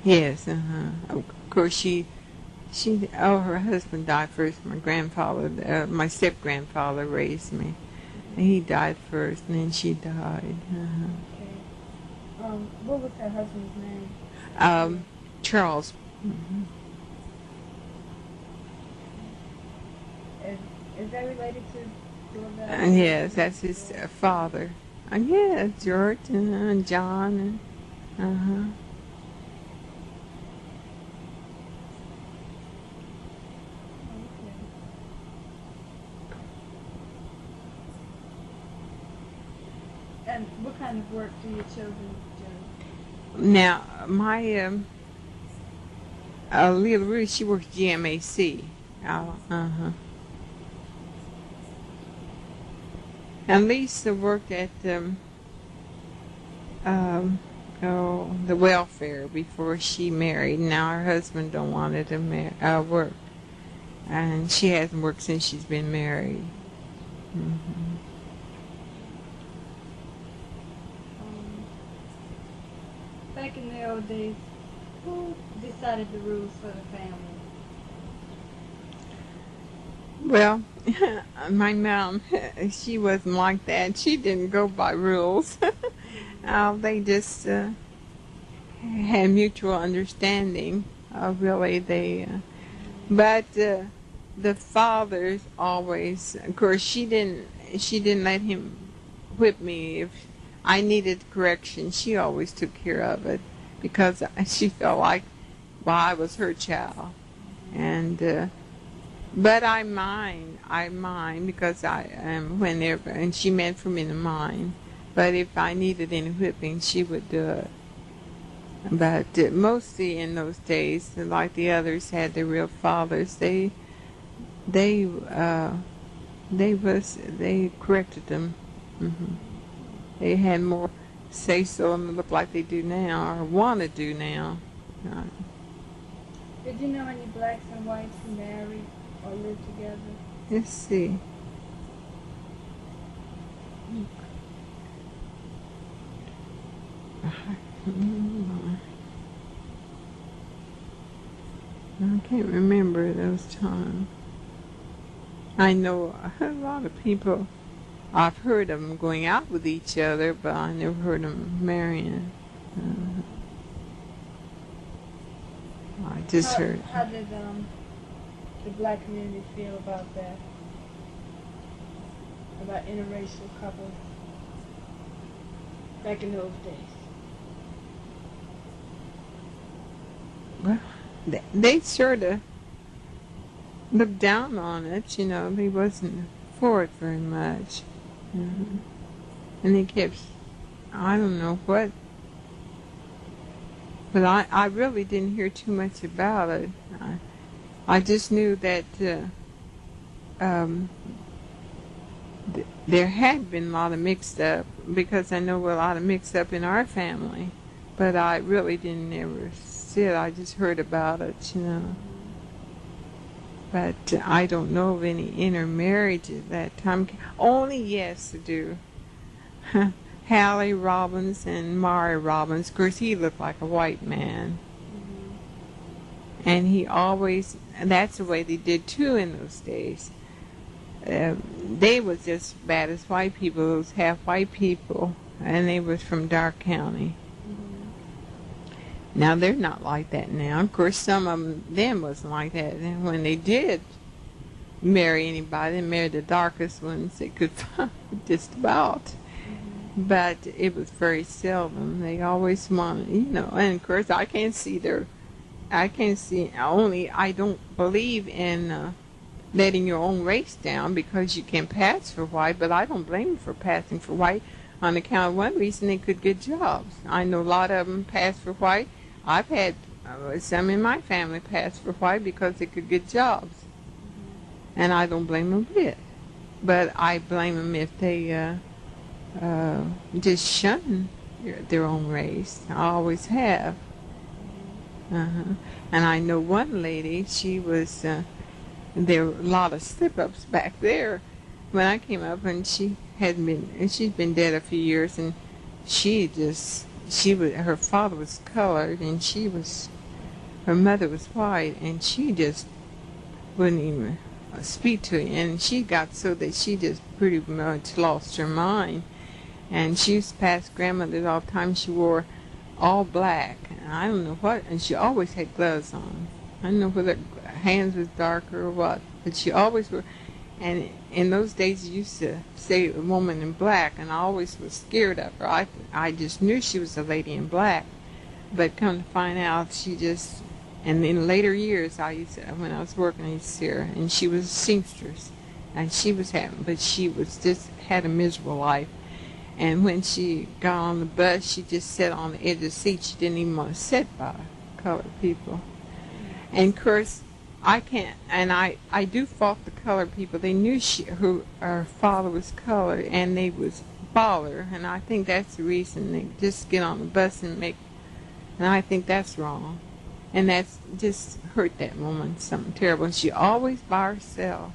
Yes, Of course, her husband died first. My grandfather, my step-grandfather raised me. And he died first, and then she died. Okay. What was her husband's name? Charles. Is that related to George? Yes, that's his father. Yeah, George and John. And, And what kind of work do your children do? Now, my little Ruth, she works GMAC. And Lisa worked at the welfare before she married. Now her husband don't want her to work, and she hasn't worked since she's been married. Back in the old days, who decided the rules for the family? Well, my mom, she wasn't like that. She didn't go by rules. They just had mutual understanding. Really, but the fathers always, of course, she didn't let him whip me if I needed correction. She always took care of it because she felt like, well, I was her child, and. But I mind because I am whenever, and she meant for me to mind. But if I needed any whipping, she would do it. But mostly in those days, like the others had their real fathers, they corrected them. They had more say so and look like they do now or want to do now. Did you know any blacks and whites who married or live together? Let's see. I can't remember those times. I know a lot of people, I've heard of them going out with each other, but I never heard them marrying. I just heard. How did the black community feel about that? About interracial couples back in those days? Well, they sort of looked down on it, you know. They wasn't for it very much. And they kept, I don't know what, but I really didn't hear too much about it. I just knew that there had been a lot of mixed up, because I know a lot of mixed up in our family, but I really didn't ever see it. I just heard about it, you know. But I don't know of any intermarriage at that time. Only, yes, I do. Hallie Robbins and Maury Robbins. Of course, he looked like a white man. And he always, and that's the way they did too in those days. They was just as bad as white people. Those half white people, and they was from Dark County. Now they're not like that now. Of course, some of them wasn't like that. And when they did marry anybody, they married the darkest ones they could find, just about. But it was very seldom. They always wanted, you know. And of course, I can't see. I don't believe in letting your own race down because you can pass for white. But I don't blame them for passing for white on account of one reason: they could get jobs. I know a lot of them pass for white. I've had some in my family pass for white because they could get jobs. And I don't blame them a bit. But I blame them if they just shun their own race. I always have. And I know one lady, she was, there were a lot of slip-ups back there when I came up, and she's been dead a few years, and her father was colored, and her mother was white, and she just wouldn't even speak to him, and she got so that she just pretty much lost her mind. And she used to pass grandmother all the time. She wore all black, and I don't know what, and she always had gloves on. I don't know whether her hands was darker or what, but she always wore. And in those days, you used to say a woman in black, and I always was scared of her. I just knew she was a lady in black, but come to find out, she just. And in later years, when I was working, I used to see her, and she was a seamstress, and she was had a miserable life. And when she got on the bus, she just sat on the edge of the seat. She didn't even want to sit by colored people. And of course, I can't, and I do fault the colored people. They knew her father was colored, and they was baller, and I think that's the reason they just get on the bus and I think that's wrong. And that's just hurt that woman something terrible. And she always by herself.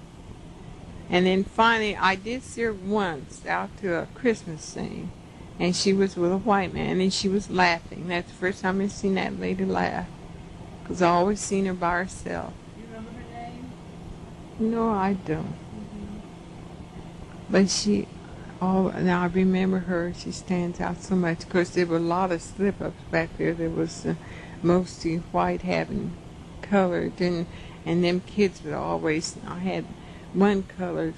And then finally, I did see her once out to a Christmas thing, and she was with a white man, and she was laughing. That's the first time I've seen that lady laugh, because I always seen her by herself. You remember her name? No, I don't. But now I remember her. She stands out so much. Of course, there were a lot of slip-ups back there. There was mostly white having colored, and them kids would always. I had one colored,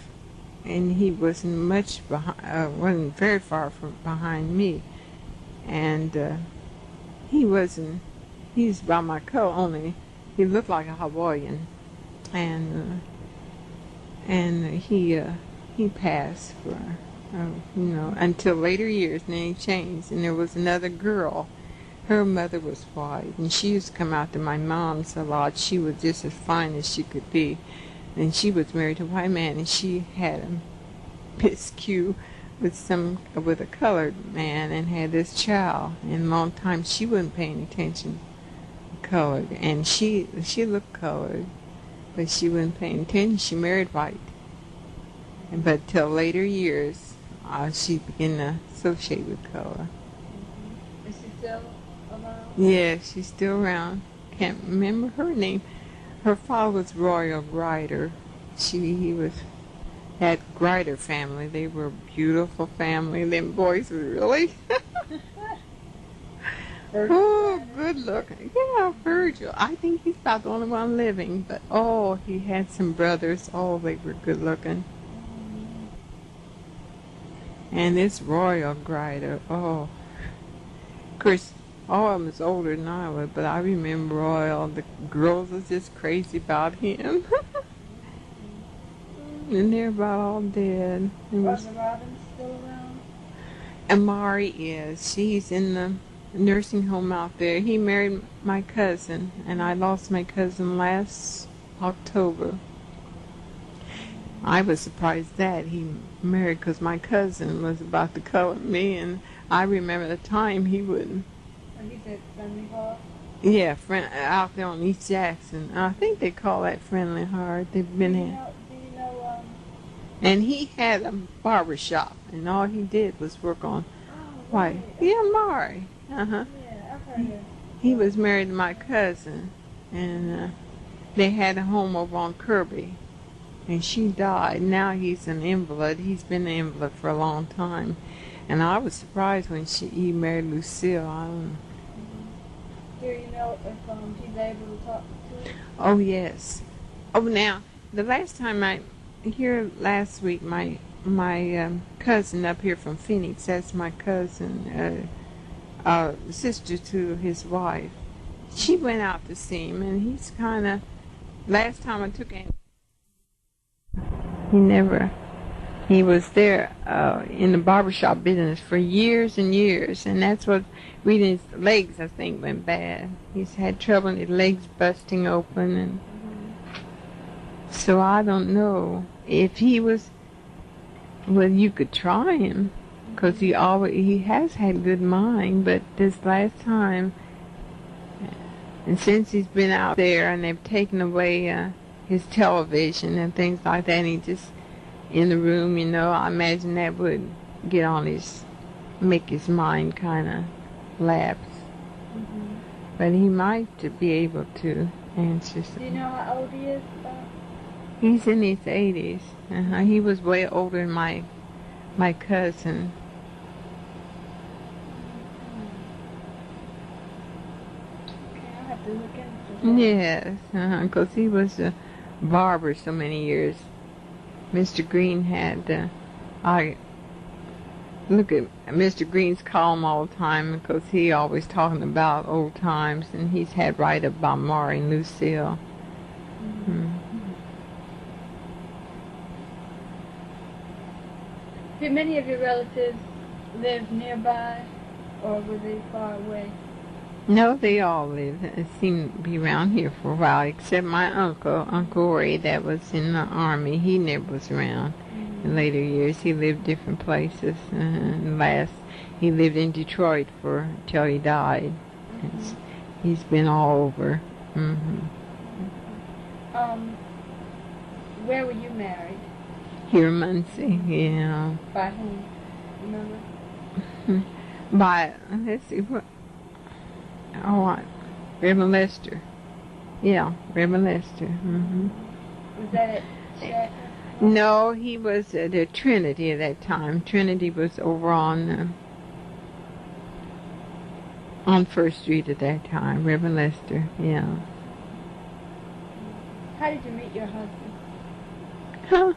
and he wasn't much behind. Wasn't very far from behind me, and he wasn't. He was about my color, only he looked like a Hawaiian, and he passed for until later years, and then he changed. And there was another girl. Her mother was white, and she used to come out to my mom's a lot. She was just as fine as she could be, and she was married to a white man, and she had a miscue with a colored man, and had this child. And a long time she wasn't paying attention to colored, and she looked colored, but she wasn't paying attention. She married white, but till later years, she began to associate with color. And she still around? Yeah, she's still around. Can't remember her name. Her father was Royal Grider. He was that Grider family. They were a beautiful family. Them boys were really oh, good looking. Yeah, Virgil. I think he's about the only one living. But oh, he had some brothers. Oh, they were good looking. And this Royal Grider. Oh, of course, all of them is older than I was. But I remember Royal. The girls was just crazy about him. And they're about all dead. Was Robin still around? Amari is. She's in the nursing home out there. He married my cousin, and I lost my cousin last October. I was surprised that he married because my cousin was about to color me, and I remember the time he wouldn't. And he said Friendly Heart? Yeah, out there on East Jackson. I think they call that Friendly Heart. They've been here. And he had a barber shop, and all he did was work on white. Yeah, Mari. Yeah, I've heard of. He was married to my cousin, and they had a home over on Kirby, and she died. Now he's an invalid. He's been an invalid for a long time, and I was surprised when he married Lucille. I don't know. Do you know if she's able to talk to him? Oh yes. Oh, now the last time here last week, my cousin up here from Phoenix, that's my cousin, sister to his wife, she went out to see him, and he's kind of, last time I took him, he was there in the barbershop business for years and years, and that's what, his legs, I think, went bad. He's had trouble in his legs busting open, and so I don't know if he was, well, you could try him, because he has had good mind, but this last time, and since he's been out there and they've taken away his television and things like that, and he just in the room, I imagine that would make his mind kind of lapse. But he might be able to answer some. Do you know how old he is? He's in his 80s. He was way older than my cousin. Okay, I'll have to look into that. Yes, because he was a barber so many years. Mr. Green had, I look at Mr. Green's column all the time because he always talking about old times, and he's had right about Maury and Lucille. Did many of your relatives live nearby, or were they far away? No, they all seemed to be around here for a while, except my Uncle Ori, that was in the Army. He never was around. In later years, he lived different places. He lived in Detroit till he died. He's been all over. Where were you married? Here in Muncie, yeah. By whom? Remember? By, let's see, Reverend Lester. Yeah, Reverend Lester. Was that at Shack? No, he was at Trinity at that time. Trinity was over on 1st Street at that time. Reverend Lester, yeah. How did you meet your husband?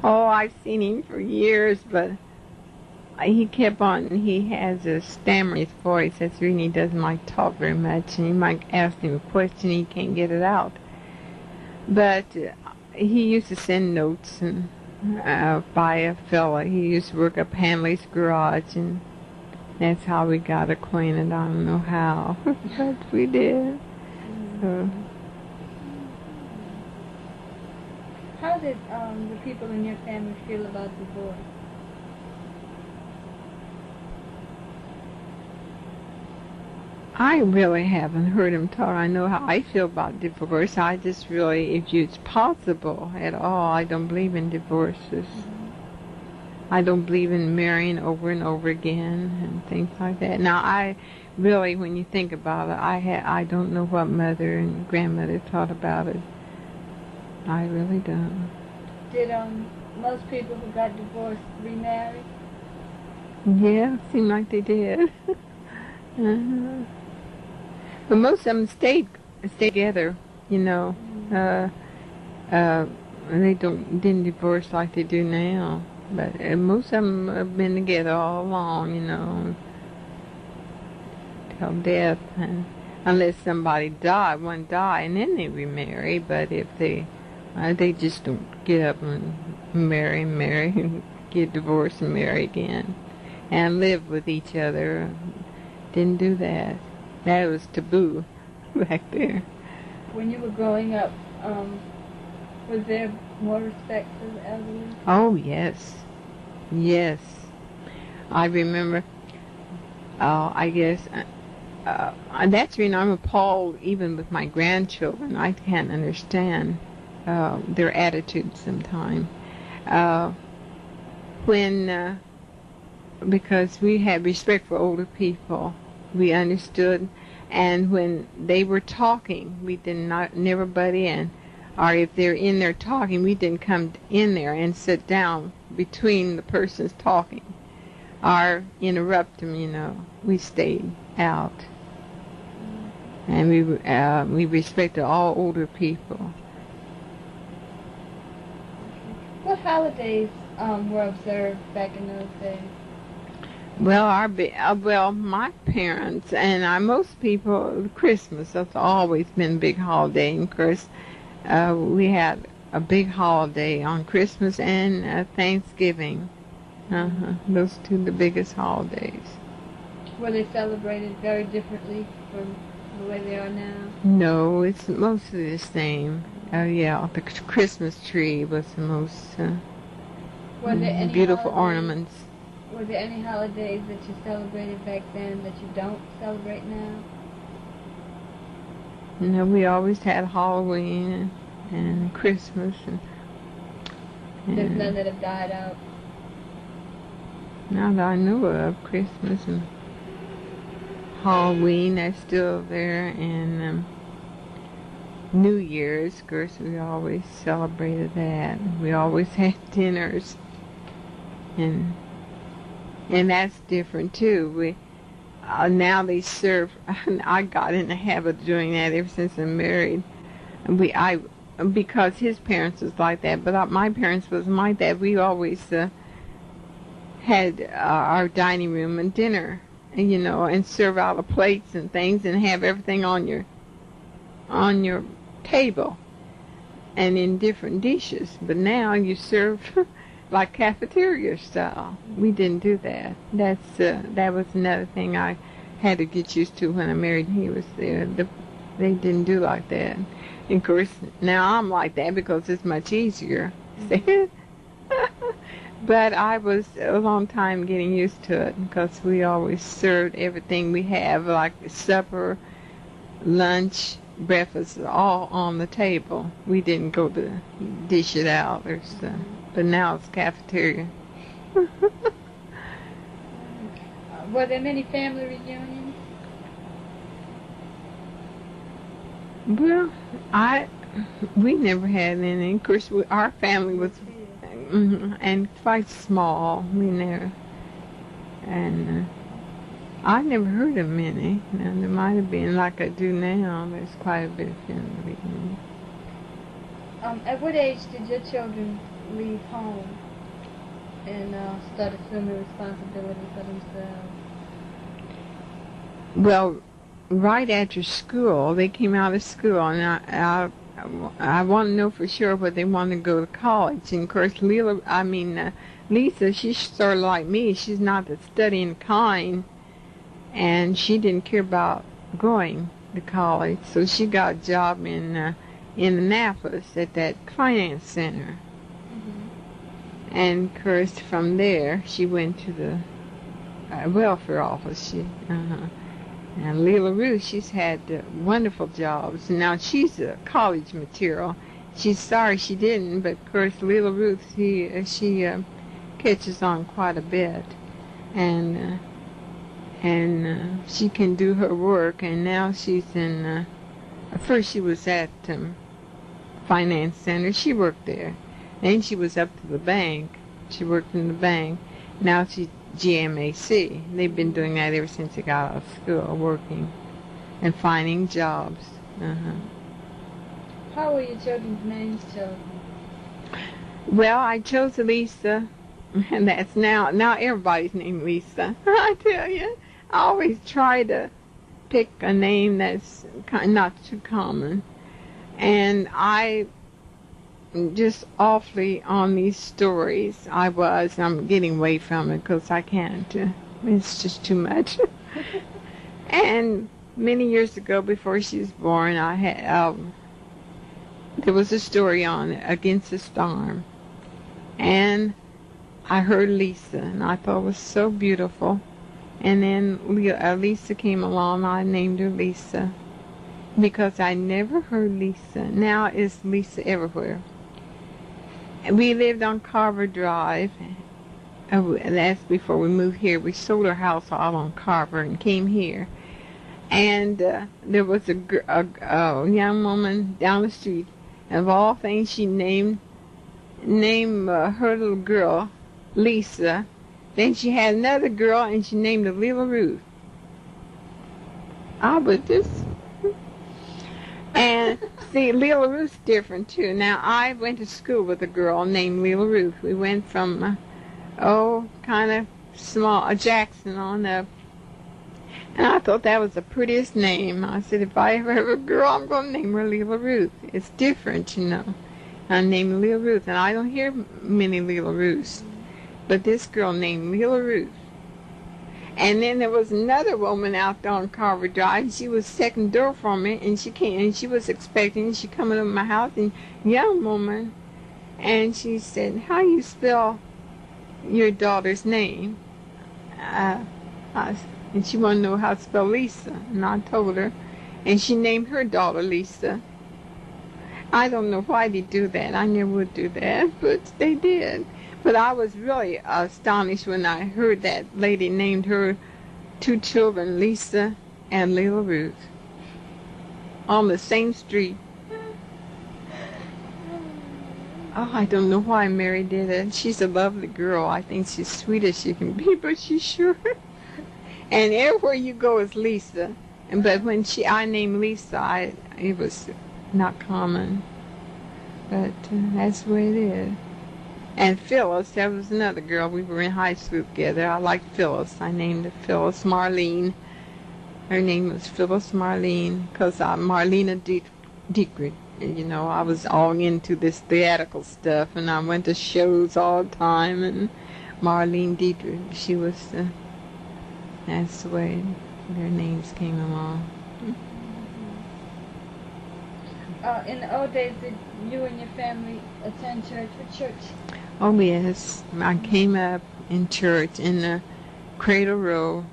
Oh, I've seen him for years, but he kept on, he has a stammer in his voice. That's the reason he doesn't like to talk very much, and you might ask him a question, he can't get it out. But he used to send notes and by a fella. He used to work up Hanley's garage, and that's how we got acquainted. I don't know how, but we did. So. How did the people in your family feel about divorce? I really haven't heard him talk. I know how I feel about divorce. I just really, if it's possible at all, I don't believe in divorces. I don't believe in marrying over and over again and things like that. Now, really, when you think about it, I don't know what mother and grandmother thought about it. I really don't. Did most people who got divorced remarry? Yeah, seemed like they did. But most of them stayed together, you know. They didn't divorce like they do now. But most of them have been together all along, you know, till death. And unless somebody died, one died, and then they remarry. But if they just don't get up and marry, and get divorced and marry again, and live with each other. Didn't do that. That was taboo back there. When you were growing up, was there more respect for the elderly? Oh, yes. Yes. I remember, I guess, that's when I'm appalled even with my grandchildren. I can't understand their attitude sometimes. Because we had respect for older people. We understood, and when they were talking, we never butt in. Or if they're in there talking, we didn't come in there and sit down between the persons talking or interrupt them, you know. We stayed out. And we respected all older people. What holidays were observed back in those days? Well, my parents and most people, Christmas, that's always been a big holiday. And of course, we had a big holiday on Christmas and Thanksgiving. Those two the biggest holidays. Were they celebrated very differently from the way they are now? No, it's mostly the same. Yeah, the Christmas tree was the most beautiful ornaments. Were there any holidays that you celebrated back then that you don't celebrate now? No, we always had Halloween and Christmas. And there's none that have died out? Not that I know of. Christmas and Halloween, they're still there. And New Year's, of course, we always celebrated that. We always had dinners. And that's different too. Now they serve. I got in the habit of doing that ever since I'm married. Because his parents was like that, but my parents wasn't like that. We always had our dining room and dinner, you know, and serve out the plates and things, and have everything on your table, and in different dishes. But now you serve like cafeteria style. We didn't do that. That was another thing I had to get used to when I married and he was there. They didn't do like that. And of course, now I'm like that because it's much easier. But I was a long time getting used to it because we always served everything we have, like supper, lunch, breakfast, all on the table. We didn't go to dish it out or stuff. But now it's cafeteria. Were there many family reunions? Well, we never had any. Of course, our family was, and quite small. We never, and I never heard of many. Now, there might have been, like I do now. There's quite a bit of family reunions. At what age did your children leave home and start assuming responsibility for themselves? Well, right after school, they came out of school, and I want to know for sure whether they want to go to college. And of course, Lisa, she's sort of like me. She's not the studying kind, and she didn't care about going to college, so she got a job in Annapolis at that finance center. And of course, from there, she went to the welfare office. And Leila Ruth, she's had wonderful jobs. Now, she's a college material. She's sorry she didn't, but of course, Leila Ruth, she catches on quite a bit. And and she can do her work, and now she's in, first she was at Finance Center. She worked there. Then she was up to the bank. She worked in the bank. Now she's GMAC. They've been doing that ever since they got out of school, working and finding jobs. How were your children's names chosen? Well, I chose Lisa, and that's now everybody's named Lisa. I tell you, I always try to pick a name that's not too common. And I just awfully on these stories. I'm getting away from it because I can't. It's just too much. And many years ago, before she was born, I had there was a story on Against the Storm, and I heard Lisa, and I thought it was so beautiful. And then Lisa came along. I named her Lisa because I never heard Lisa. Now it's Lisa everywhere. We lived on Carver Drive. That's before we moved here. We sold our house all on Carver and came here. And there was a young woman down the street. And of all things, she named her little girl Lisa. Then she had another girl, and she named her Little Ruth. I was just... And see, Little Ruth's different too. Now, I went to school with a girl named Little Ruth. We went from, kind of small, Jackson on up. And I thought that was the prettiest name. I said, if I ever have a girl, I'm going to name her Little Ruth. It's different, you know. I named Little Ruth, and I don't hear many Little Ruths. But this girl named Little Ruth. And then there was another woman out there on Carver Drive. She was second door from me, and she came, and she was expecting, she coming to my house, and young woman, and she said, how you spell your daughter's name? And she wanted to know how to spell Lisa, and I told her, and she named her daughter Lisa. I don't know why they do that. I never would do that, but they did. But I was really astonished when I heard that lady named her two children, Lisa and Little Ruth, on the same street. Oh, I don't know why Mary did it. She's a lovely girl. I think she's sweet as she can be, but she's sure. And everywhere you go is Lisa. But when I named Lisa, it was not common. But that's the way it is. And Phyllis, that was another girl. We were in high school together. I liked Phyllis. I named her Phyllis Marlene. Her name was Phyllis Marlene because Marlena Dietrich. You know, I was all into this theatrical stuff, and I went to shows all the time. And Marlene Dietrich, she was that's the way their names came along. In the old days, did you and your family attend church? What church? Oh, yes. I came up in church in the Cradle Row.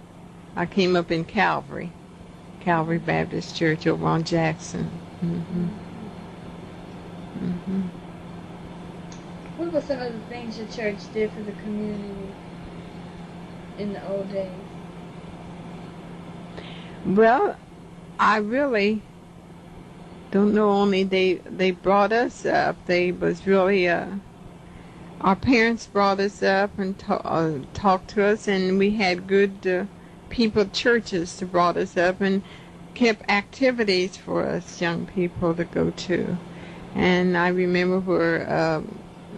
I came up in Calvary Baptist Church over on Jackson. What were some of the things your church did for the community in the old days? Well, I really don't know. Only they brought us up. They was really our parents brought us up and talked to us, and we had good people, churches, that brought us up and kept activities for us young people to go to. And I remember where,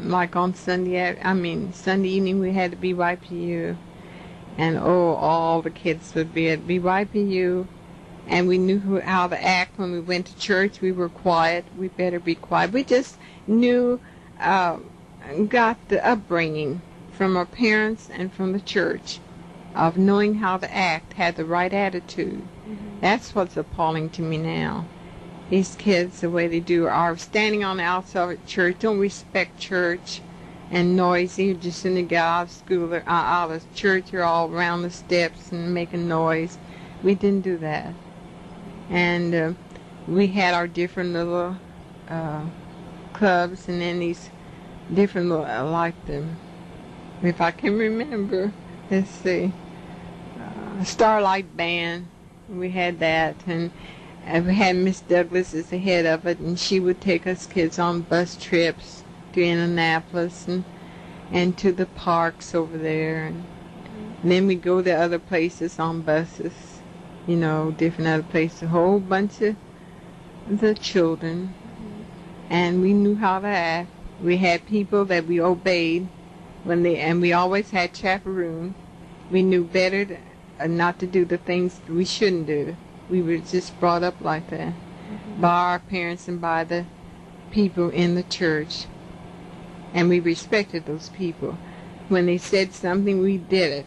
like on Sunday evening, we had to BYPU, and all the kids would be at BYPU. And we knew how to act when we went to church. We were quiet. We better be quiet. We just knew, got the upbringing from our parents and from the church of knowing how to act, had the right attitude. That's what's appalling to me now. These kids, the way they do, are standing on the outside of church, don't respect church, and noisy. Just soon as they get out of school, out of church, they're all around the steps and making noise. We didn't do that. And we had our different little clubs, and then these different little, I like them. If I can remember, let's see. Starlight Band. We had that, and we had Miss Douglas as the head of it, and she would take us kids on bus trips to Indianapolis and to the parks over there, and then we'd go to other places on buses, you know, different other places, a whole bunch of the children, and we knew how to act. We had people that we obeyed and we always had chaperones. We knew better not to do the things we shouldn't do. We were just brought up like that by our parents and by the people in the church. And we respected those people. When they said something, we did it.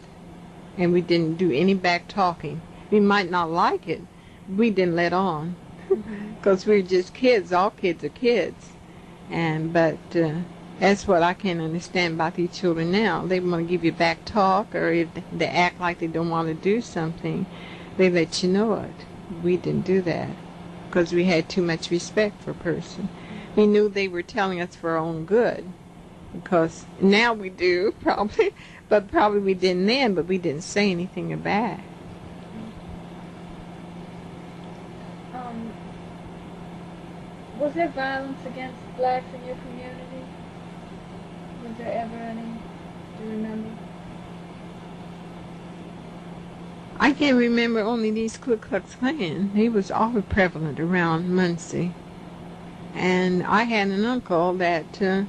And we didn't do any back talking. We might not like it. We didn't let on. Because we were just kids. All kids are kids. But that's what I can't understand about these children now. They want to give you back talk, or if they act like they don't want to do something, they let you know it. We didn't do that because we had too much respect for a person. We knew they were telling us for our own good, because now we do, probably, but probably we didn't then, but we didn't say anything about it. Was there violence against blacks in your community? Was there ever any? Do you remember? I can remember only these Ku Klux Klan. He was awfully prevalent around Muncie. And I had an uncle that,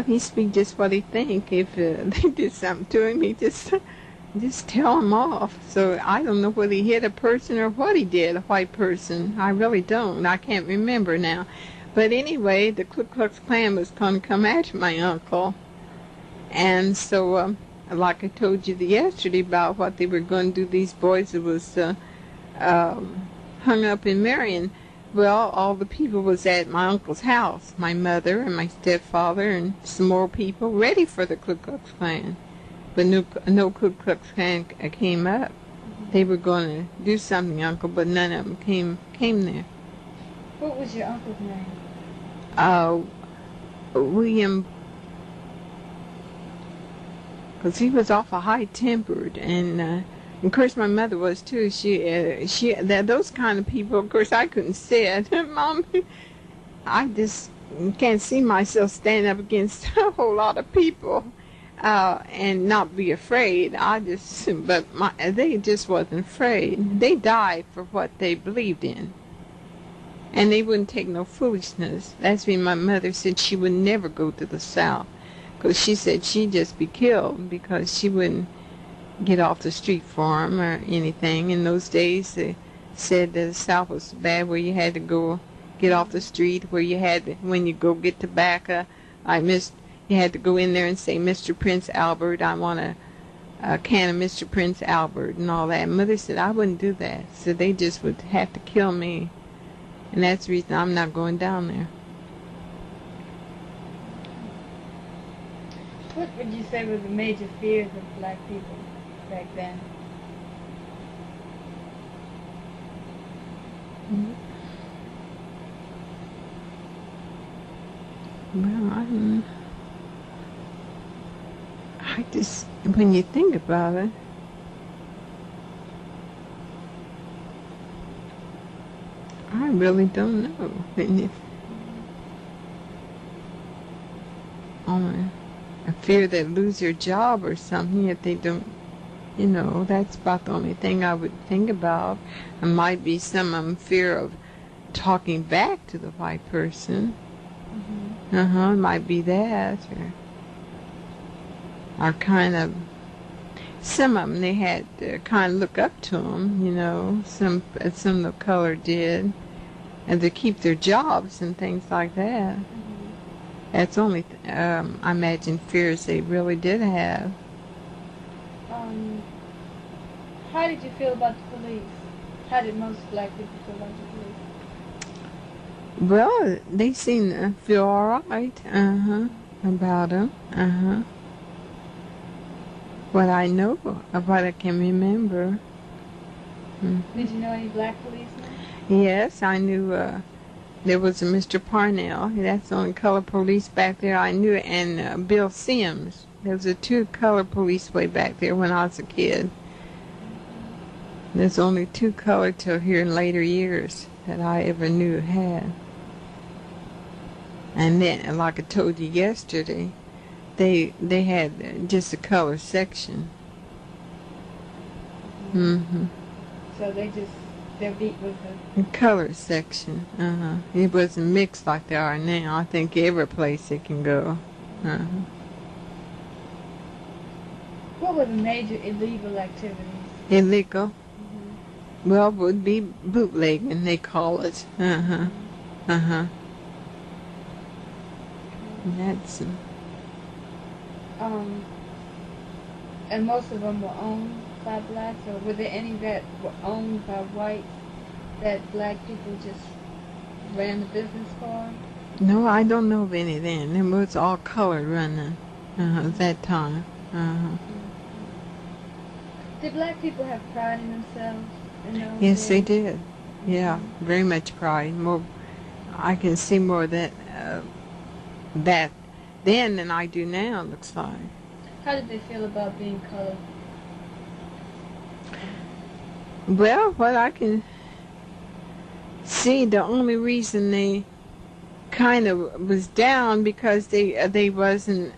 he speak just what he think. If they did something to him, he just tell him off. So I don't know whether he hit a person or what he did, a white person. I really don't. I can't remember now. But anyway, the Ku Klux Klan was going to come after my uncle. And so, like I told you yesterday about what they were going to do, these boys that was hung up in Marion. Well, all the people was at my uncle's house, my mother and my stepfather and some more people ready for the Ku Klux Klan. But no Ku Klux Klan came up. They were going to do something, Uncle, but none of them came there. What was your uncle's name? William, because he was awful high-tempered, and of course my mother was too. Those kind of people. Of course, I couldn't say it, Mom. I just can't see myself standing up against a whole lot of people and not be afraid. They just wasn't afraid. They died for what they believed in. And they wouldn't take no foolishness. That's when my mother said she would never go to the South, because she said she'd just be killed, because she wouldn't get off the street for them or anything. In those days, they said that the South was bad, where you had to go get off the street, where you had to, when you go get tobacco, you had to go in there and say, Mr. Prince Albert, I want a can of Mr. Prince Albert and all that. Mother said I wouldn't do that, so they just would have to kill me. And that's the reason I'm not going down there. What would you say were the major fears of black people back then? Well, I just, when you think about it, I really don't know. I fear they'll lose their job or something if they don't, that's about the only thing I would think about. It might be some fear of talking back to the white person. It might be that, or kind of, some of them they had to kind of look up to them, some of the color did, and to keep their jobs and things like that. That's only, I imagine, fears they really did have. How did you feel about the police? How did most black people feel about the police? Well, they seem to feel all right, about them, What I know of what I can remember. Did you know any black policemen? Yes, I knew there was a Mr. Parnell. That's the only color police back there I knew, and Bill Sims. There was a two color police way back there when I was a kid. There's only 2 color till here in later years that I ever knew had. And then, like I told you yesterday, they had just a color section. Mm-hmm. So their beat was the color section. It wasn't mixed like they are now. I think every place they can go. What were the major illegal activities? Illegal? Mm-hmm. Well, it would be bootlegging, they call it. That's... And most of them were owned by blacks, or were there any that were owned by whites that black people just ran the business for? No, I don't know of any then. It was all colored running at that time. Did black people have pride in themselves in those Yes, days? they did. Yeah, very much pride. More, I can see more of that then than I do now, looks like. How did they feel about being colored? Well, what I can see, the only reason they kind of was down because they wasn't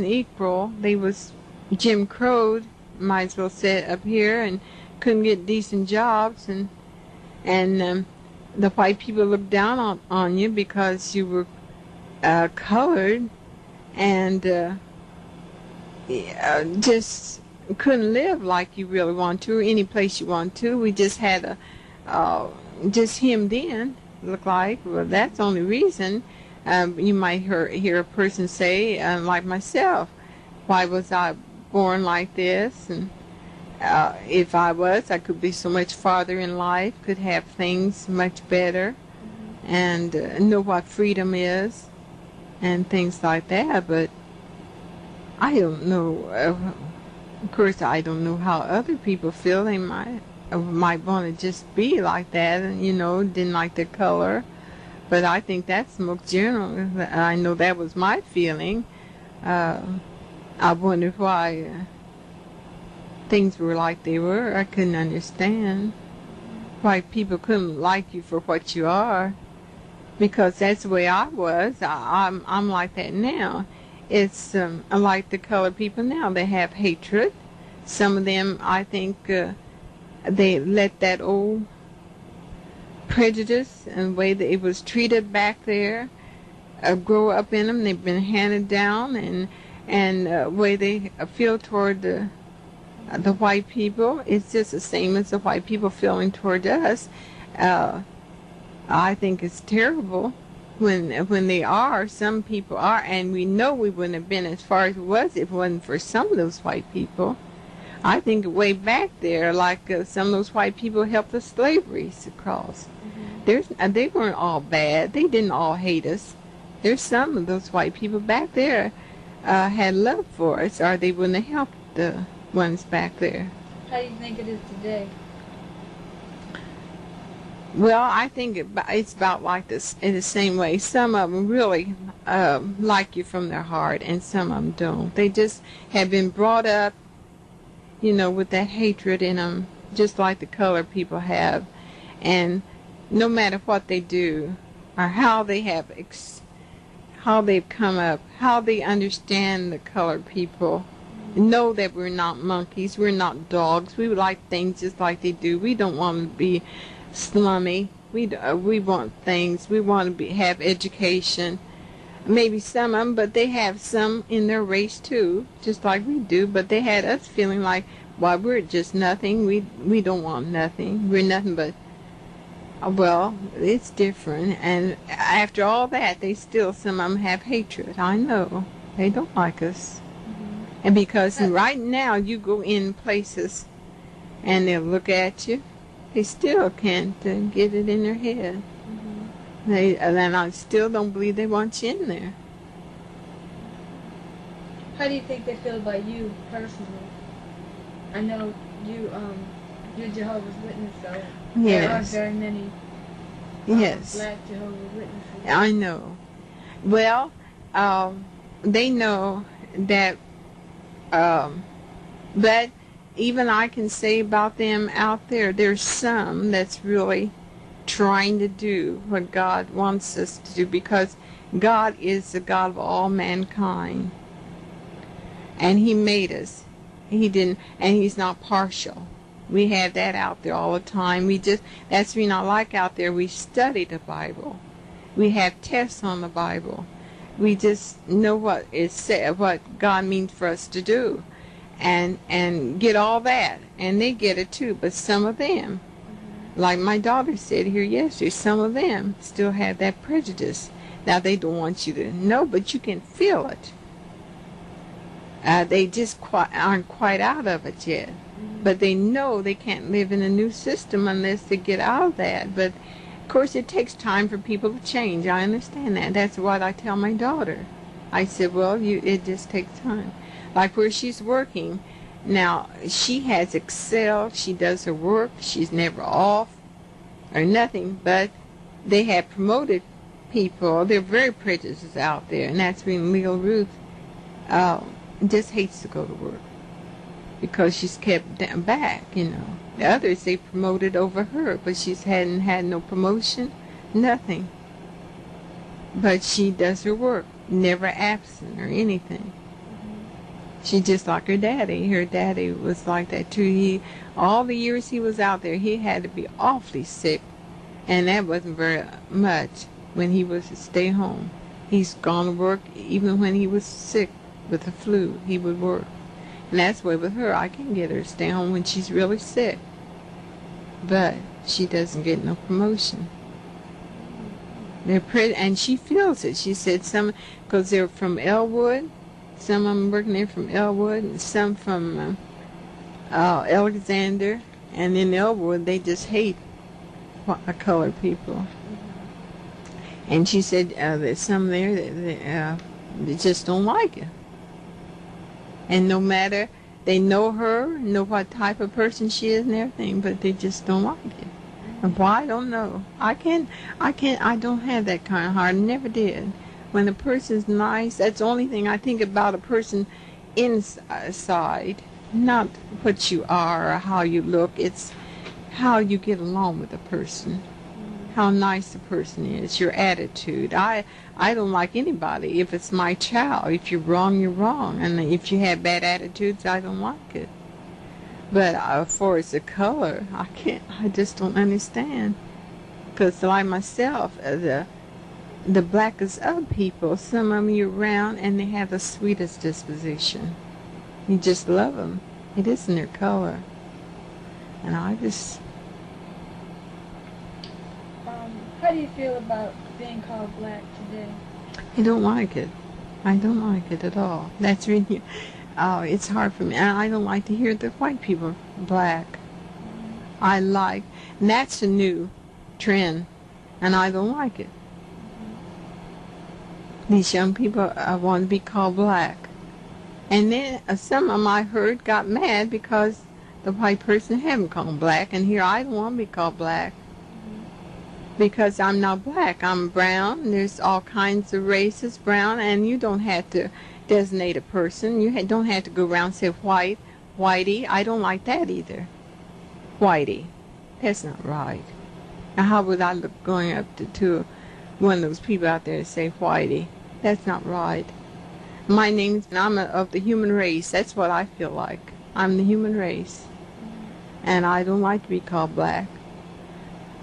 equal. They was Jim Crowed, might as well say up here, and couldn't get decent jobs, and the white people looked down on you because you were colored, and just couldn't live like you really want to, or any place you want to. We just had just hemmed in, look like. Well, that's the only reason. You might hear a person say, like myself, why was I born like this? And if I was, I could be so much farther in life, could have things much better, and know what freedom is, and things like that. But I don't know. Of course, I don't know how other people feel. They might want to just be like that, and didn't like the color. But I think that's most general. I know that was my feeling. I wondered why things were like they were. I couldn't understand why people couldn't like you for what you are, because that's the way I was. I'm like that now. It's like the colored people now. They have hatred. Some of them, I think, they let that old prejudice and the way that it was treated back there grow up in them. They've been handed down, and way they feel toward the white people, it's just the same as the white people feeling toward us. I think it's terrible when they are. Some people are, and we know we wouldn't have been as far as it was if it wasn't for some of those white people. I think way back there, like some of those white people helped the slaveries across. They weren't all bad. They didn't all hate us. There's some of those white people back there had love for us, or they wouldn't have helped the ones back there. How do you think it is today? Well, I think it's about like this in the same way. Some of them really like you from their heart, and some of them don't. They just have been brought up, with that hatred in them, just like the colored people have. And no matter what they do, or how they have, how they've come up, how they understand the colored people, know that we're not monkeys, we're not dogs. We like things just like they do. We don't want to be slummy. We want things. We want to have education. Maybe some of them, but they have some in their race too, just like we do. But they had us feeling like, well, we're just nothing. We don't want nothing. We're nothing but. Well, it's different. And after all that, some of them have hatred. I know they don't like us. And because right now you go in places, and they'll look at you. They still can't get it in their head. And I still don't believe they want you in there. How do you think they feel about you personally? I know you're Jehovah's Witness, so there aren't very many black Jehovah's Witnesses. I know. Well, they know that, but even I can say about them out there, there's some that's really trying to do what God wants us to do, because God is the God of all mankind. And He made us. He didn't, and He's not partial. We have that out there all the time. That's what I like out there. We study the Bible. We have tests on the Bible. We just know what it said, what God means for us to do, and get all that. And they get it too. But some of them, like my daughter said here yesterday, some of them still have that prejudice. Now, they don't want you to know, but you can feel it. They just aren't quite out of it yet. But they know they can't live in a new system unless they get out of that. But, of course, it takes time for people to change. I understand that. That's what I tell my daughter. I said, well, it just takes time. Like where she's working, now, she has excelled. She does her work. She's never off or nothing. But they have promoted people. They're very prejudiced out there. And that's when Lil Ruth just hates to go to work, because she's kept back, The others, they promoted over her, but she's hadn't had no promotion, nothing. But she does her work, never absent or anything. She's just like her daddy. Her daddy was like that too. All the years he was out there, he had to be awfully sick, and that wasn't very much when he was to stay home. He's gone to work even when he was sick with the flu. He would work. And that's the way with her. I can get her to stay home when she's really sick. But she doesn't get no promotion. And she feels it. She said some, because they're from Elwood. Some of them working there from Elwood, and some from Alexander. And in Elwood, they just hate colored people. And she said there's some there that they just don't like it. And no matter, they know her, know what type of person she is and everything, but they just don't like it. And why, I don't know. I don't have that kind of heart. I never did. When a person's nice, that's the only thing I think about a person inside, not what you are or how you look. It's how you get along with a person, how nice the person is, your attitude. I don't like anybody. If it's my child, if you're wrong, you're wrong. And if you have bad attitudes, I don't like it. But as far as the color, I just don't understand. Because like myself, the blackest of people, some of them you're around and they have the sweetest disposition. You just love them. It isn't their color. And I just... How do you feel about being called black today? I don't like it. I don't like it at all. That's really, it's hard for me. I don't like to hear the white people black. And that's a new trend, and I don't like it. These young people want to be called black. And then some of them I heard got mad because the white person haven't called black, and here I don't want to be called black. Because I'm not black, I'm brown, and there's all kinds of races, brown, and you don't have to designate a person. You don't have to go around and say white, whitey. I don't like that either. Whitey. That's not right. Now, how would I look going up to one of those people out there and say whitey? That's not right. My name's, I'm of the human race. That's what I feel like. I'm the human race. And I don't like to be called black.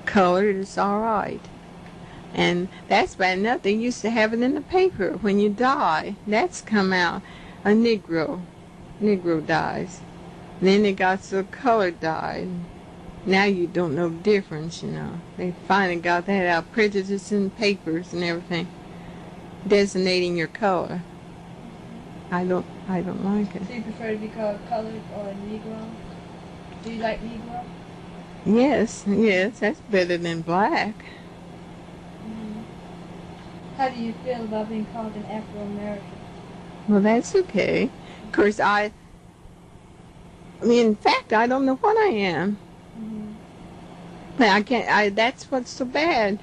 Colored is all right. And that's bad enough. They used to have it in the paper. When you die, that's come out. A Negro dies. Then they got so colored died. Now you don't know the difference, They finally got that out. Prejudice in papers and everything. Designating your color. I don't like it. So you prefer to be called colored or Negro? Do you like Negro? Yes, that's better than black. How do you feel about being called an Afro-American? Well, that's okay. Of course, in fact, I don't know what I am. But I can't. That's what's so bad.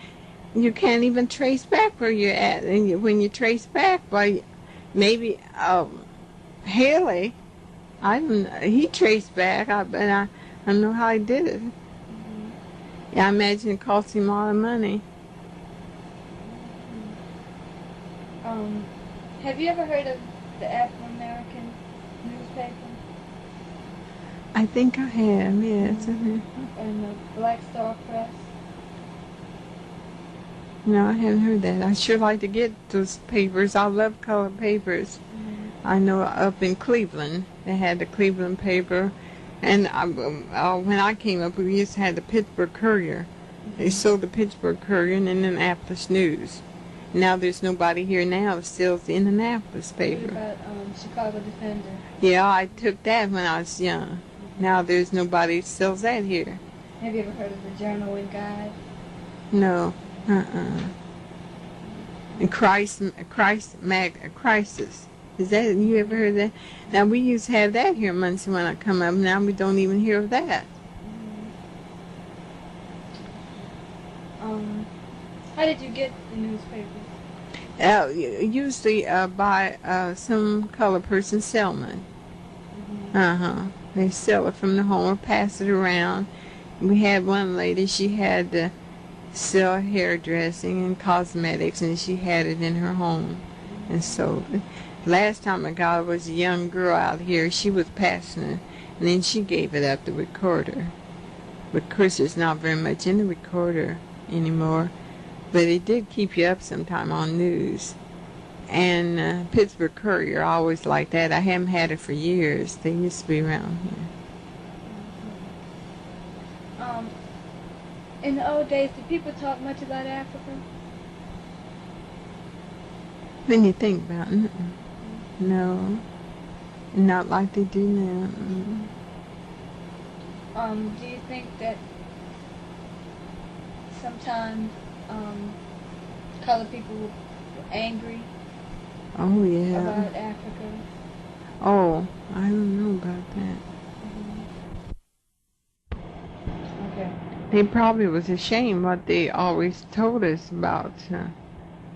You can't even trace back where you're at. And when you trace back, maybe Haley, He traced back, but I don't know how he did it. Yeah, I imagine it cost him a lot of money. Have you ever heard of the African-American newspaper? I think I have, yes. And the Black Star Press? No, I haven't heard that. I sure like to get those papers. I love colored papers. I know up in Cleveland, they had the Cleveland paper. And when I came up, we used to have the Pittsburgh Courier. They sold the Pittsburgh Courier and the Indianapolis News. Now there's nobody here now that sells the Indianapolis paper. What about Chicago Defender? Yeah, I took that when I was young. Now there's nobody that sells that here. Have you ever heard of the Journal and Guide? No. And Crisis. Is that, you ever heard of that? Now we used to have that here in Muncie when I come up. Now we don't even hear of that. How did you get the newspapers? Usually by some colored person selling. They sell it from the home or pass it around. We had one lady, she had to sell hairdressing and cosmetics, and she had it in her home and sold it. Last time I got it was a young girl out here. She was passing it, and then she gave it up, the recorder. But of course there's not very much in the recorder anymore. But it did keep you up sometime on news. And Pittsburgh Courier, I always liked that. I haven't had it for years. They used to be around here. In the old days, did people talk much about Africa? When you think about it, no. Not like they do now. Do you think that sometimes colored people were angry Oh, yeah. about Africa? Oh, I don't know about that. Okay. They probably was ashamed what they always told us about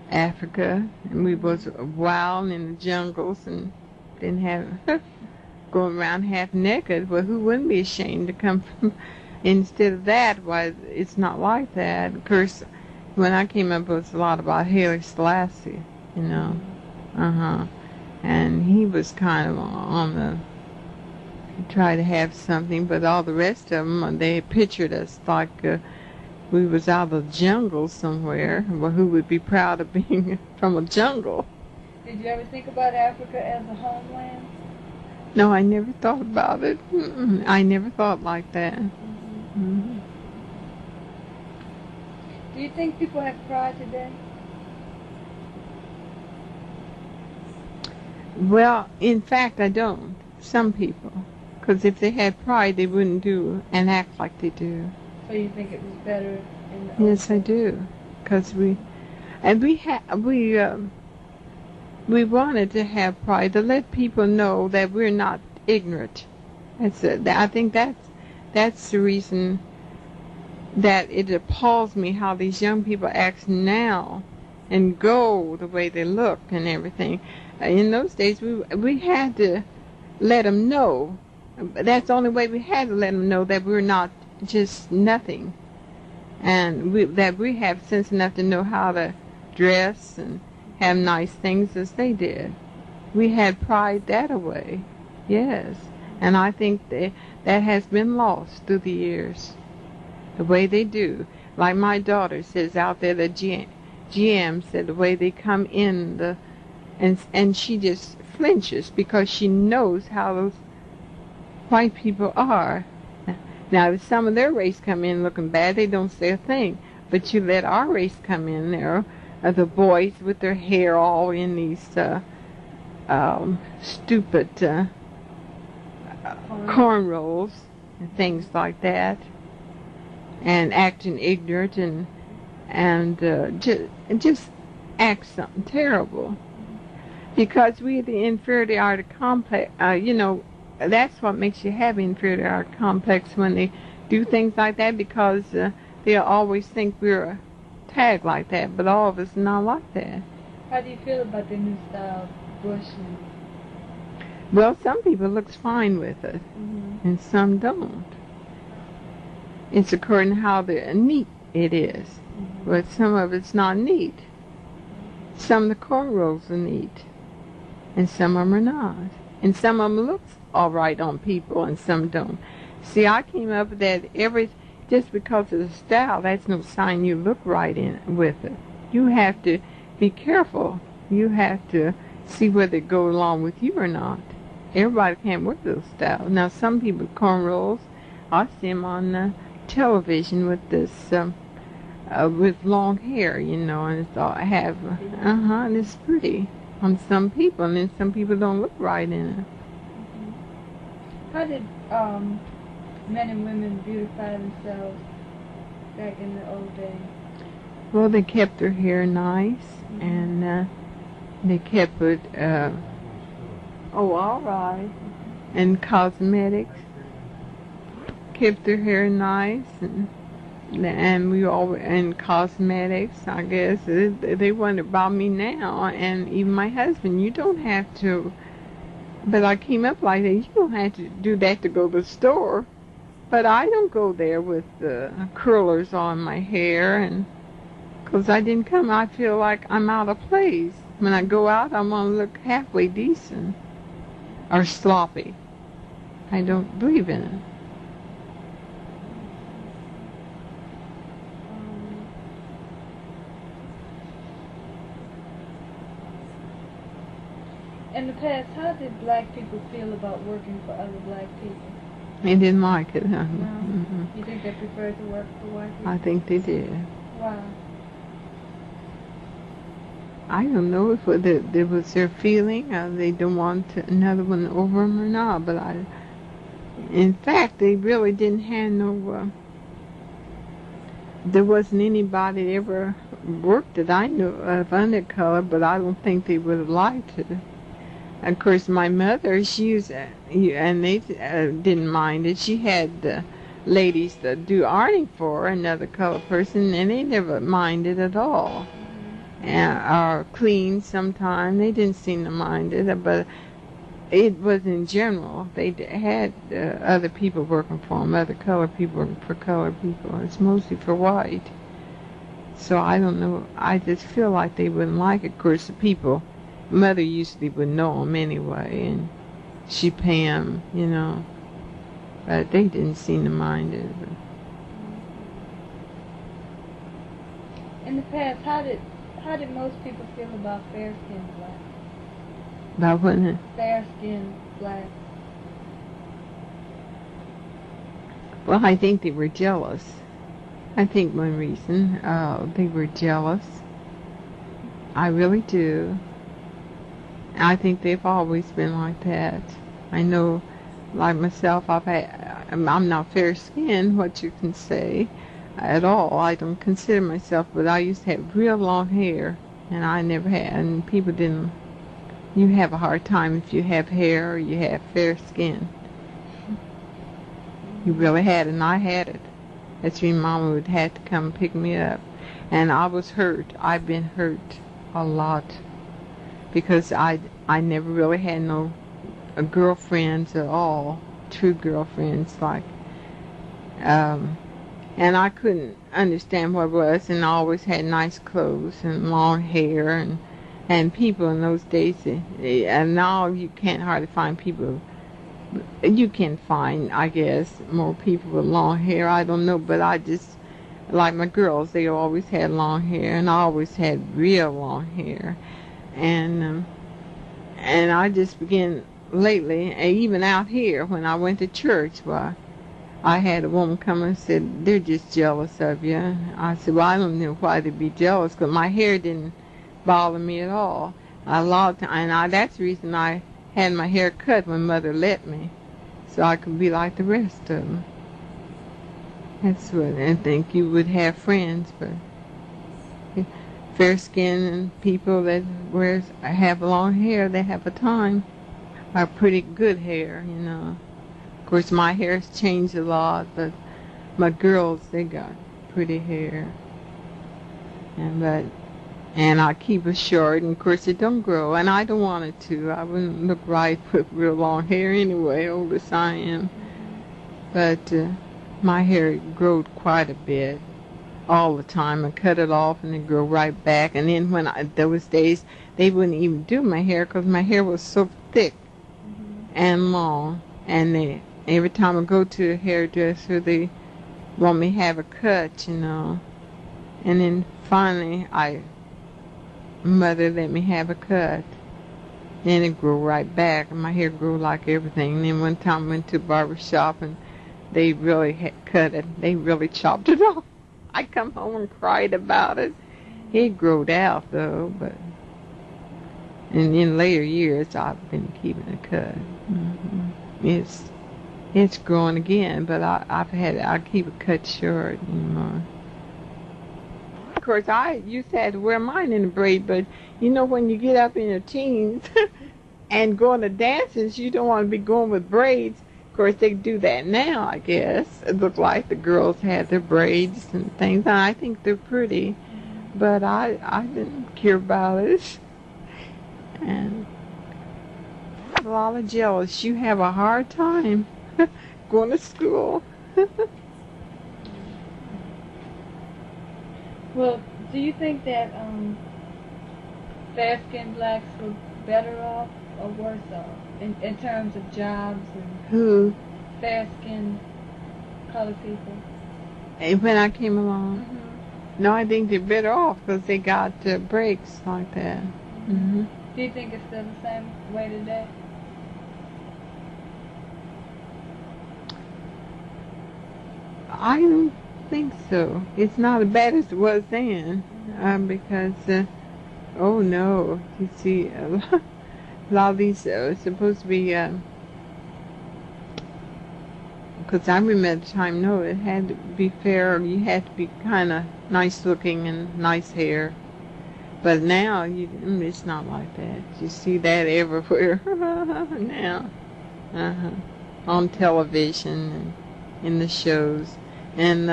Africa. And we was wild in the jungles and didn't have going around half naked. Well, who wouldn't be ashamed to come from? Instead of that, why, it's not like that. Of course, when I came up, it was a lot about Haile Selassie, you know. And he was kind of on the try to have something, but all the rest of them, they pictured us like we was out of the jungle somewhere. Well, who would be proud of being from a jungle? Did you ever think about Africa as a homeland? No, I never thought about it. I never thought like that. Do you think people have pride today? Well, in fact, I don't. Some people. Because if they had pride, they wouldn't do and act like they do. So you think it was better in the Yes, I do. Because we wanted to have pride, to let people know that we're not ignorant. I think that's the reason that it appalls me how these young people act now and go the way they look and everything. In those days, we had to let them know. That's the only way we had to let them know that we're not just nothing. And that we have sense enough to know how to dress and have nice things as they did. We had pride that way, yes. And I think that has been lost through the years, the way they do. Like my daughter says out there, the GM said the way they come in, and she just flinches because she knows how those white people are. Now, if some of their race come in looking bad, they don't say a thing. But you let our race come in there, the boys with their hair all in these stupid cornrows and things like that, and acting ignorant and just act something terrible. Because we have the inferiority complex, that's what makes you have inferiority complex when they do things like that, because they always think we're tagged like that, but all of us are not like that. How do you feel about the new style bush? Well, some people looks fine with it, and some don't. It's according to how neat it is, but some of it's not neat. Some of the cornrows are neat, and some of them are not. And some of them look all right on people, and some don't. See, I came up with that just because of the style, that's no sign you look right with it. You have to be careful. You have to see whether it goes along with you or not. Everybody can't wear those styles. Now, some people with cornrows, I see them on television with this, with long hair, you know, and it's all and it's pretty on some people, and then some people don't look right in it. How did men and women beautify themselves back in the old days? Well, they kept their hair nice, and they kept it, all right, and cosmetics. Kept their hair nice, and we all and cosmetics. I guess they wonder about me now, and even my husband. You don't have to, but I came up like that. You don't have to do that to go to the store. But I don't go there with curlers on my hair, and because I didn't come, I feel like I'm out of place. When I go out, I want to look halfway decent or sloppy. I don't believe in it. In the past, how did black people feel about working for other black people? They didn't like it, huh? No. You think they preferred to work for white people? I think they did. Why? I don't know if it was their feeling, they don't want another one over them or not, but in fact, they really didn't have no, there wasn't anybody that ever worked that I knew of under color, but I don't think they would have liked it. Of course, my mother, she used, and they didn't mind it. She had ladies that do ironing for another colored person, and they never minded at all. Or clean sometime. They didn't seem to mind it, but it was in general. They had other people working for them, other colored people working for colored people. It's mostly for white. So I don't know. I just feel like they wouldn't like it. Of course, the people, mother usually would know them anyway, and she'd pay them, you know. But they didn't seem to mind it. In the past, how did most people feel about fair-skinned blacks? About what? Fair-skinned blacks. Well, I think they were jealous. I think one reason, they were jealous. I really do. I think they've always been like that. I know, like myself, I'm not fair-skinned, what you can say, at all. I don't consider myself, but I used to have real long hair, and I never had, and people didn't. You have a hard time if you have hair or you have fair skin. You really had it, and I had it. That's when Mama would have to come pick me up. And I was hurt. I've been hurt a lot because I never really had no girlfriends at all, true girlfriends, like, and I couldn't understand what it was, and I always had nice clothes and long hair, and people in those days, and now you can't hardly find people. You can find, I guess, more people with long hair. I don't know, but I just, like my girls, they always had long hair, and I always had real long hair. And I just began lately, even out here, when I went to church, why, I had a woman come and said, they're just jealous of you. I said, well, I don't know why they'd be jealous, because my hair didn't bother me at all. That's the reason I had my hair cut when Mother let me, so I could be like the rest of them. That's what I think. You would have friends, but fair-skinned people that have long hair, they have a time, are pretty good hair, you know. Of course, my hair's changed a lot, but my girls, they got pretty hair. And And I keep it short, and of course it don't grow, and I don't want it to. I wouldn't look right with real long hair anyway, old as I am. But my hair grew quite a bit, all the time. I cut it off and it grew right back. And then those days, they wouldn't even do my hair because my hair was so thick and long. And every time I go to a hairdresser, they want me to have a cut, you know. And then finally, Mother let me have a cut. Then it grew right back, and my hair grew like everything. And then one time I went to a barber shop, and they really cut it. They really chopped it off. I come home and cried about it. It growed out, though, but and in later years, I've been keeping it cut. It's growing again, but I keep it cut short, you know. Of course, I used to have to wear mine in a braid, but you know, when you get up in your teens and going to dances, you don't want to be going with braids. Of course, they do that now, I guess. It looked like the girls had their braids and things, and I think they're pretty, but I didn't care about it. And I'm a lot of jealous. You have a hard time going to school. Well, do you think that fair-skinned blacks were better off or worse off in terms of jobs and Who? fair-skinned colored people? When I came along? Mm-hmm. No, I think they're better off because they got breaks like that. Mm-hmm. Do you think it's still the same way today? I don't think so. It's not as bad as it was then, because, oh no, you see, a lot of these are supposed to be, because I remember at the time, no, it had to be fair, you had to be kind of nice looking and nice hair. But now, it's not like that. You see that everywhere now, on television and in the shows. And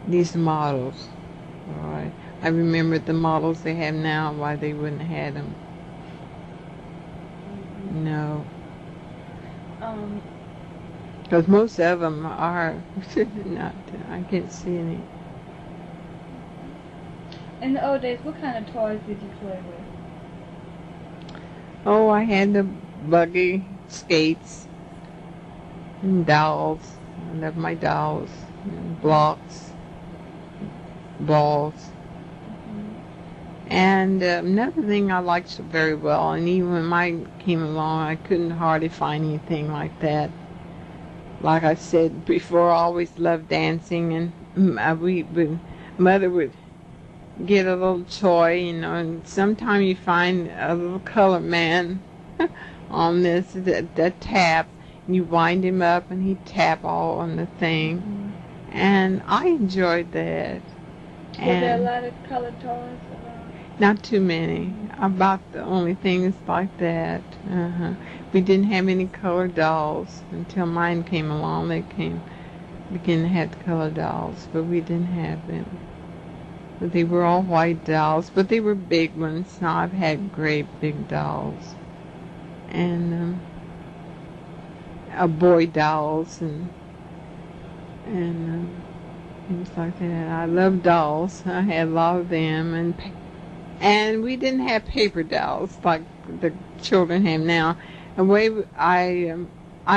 these models, all right. I remember the models they have now, why they wouldn't have had them. No. Because most of them are not, I can't see any. In the old days, what kind of toys did you play with? Oh, I had the buggy, skates, and dolls. I love my dolls, and blocks, balls. And another thing I liked very well, and even when mine came along, I couldn't hardly find anything like that. Like I said before, I always loved dancing, and Mother would get a little toy, you know, and sometimes you find a little colored man on that tap, and you wind him up, and he'd tap all on the thing, and I enjoyed that. Were there a lot of colored toys around? Not too many. About the only things like that. We didn't have any colored dolls until mine came along. They began to have colored dolls, but we didn't have them. But they were all white dolls, but they were big ones. Now I've had great big dolls, and boy dolls and things like that. I love dolls. I had a lot of them, and we didn't have paper dolls like the children have now. The way I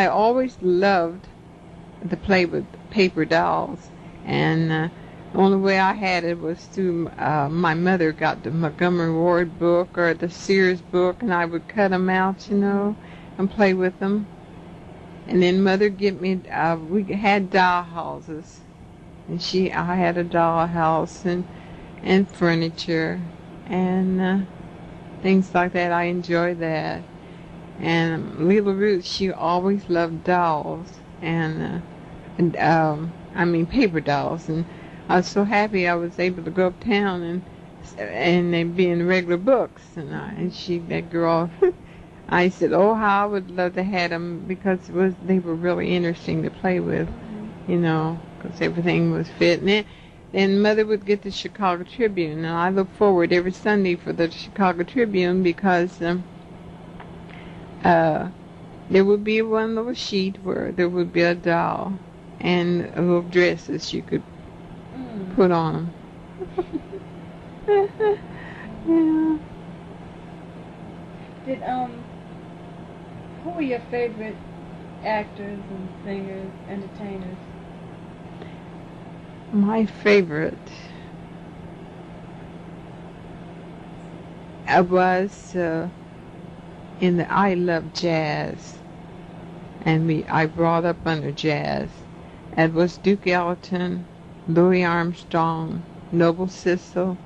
always loved to play with paper dolls, and the only way I had it was through my mother got the Montgomery Ward book or the Sears book, and I would cut them out, you know, and play with them. And then Mother get me. We had doll houses, and I had a doll house and furniture and things like that. I enjoyed that. And little Ruth, she always loved dolls and paper dolls. And I was so happy I was able to go uptown and they'd be in regular books. And that girl, I said, oh, how I would love to have them because they were really interesting to play with, you know, because everything was fit. And then Mother would get the Chicago Tribune, and I look forward every Sunday for the Chicago Tribune because there would be one little sheet where there would be a doll and a little dresses you could put on them. Yeah. Did who were your favorite actors and singers, entertainers? My favorite was in the I Love Jazz, and I brought up under jazz. It was Duke Ellington, Louis Armstrong, Noble Sissle,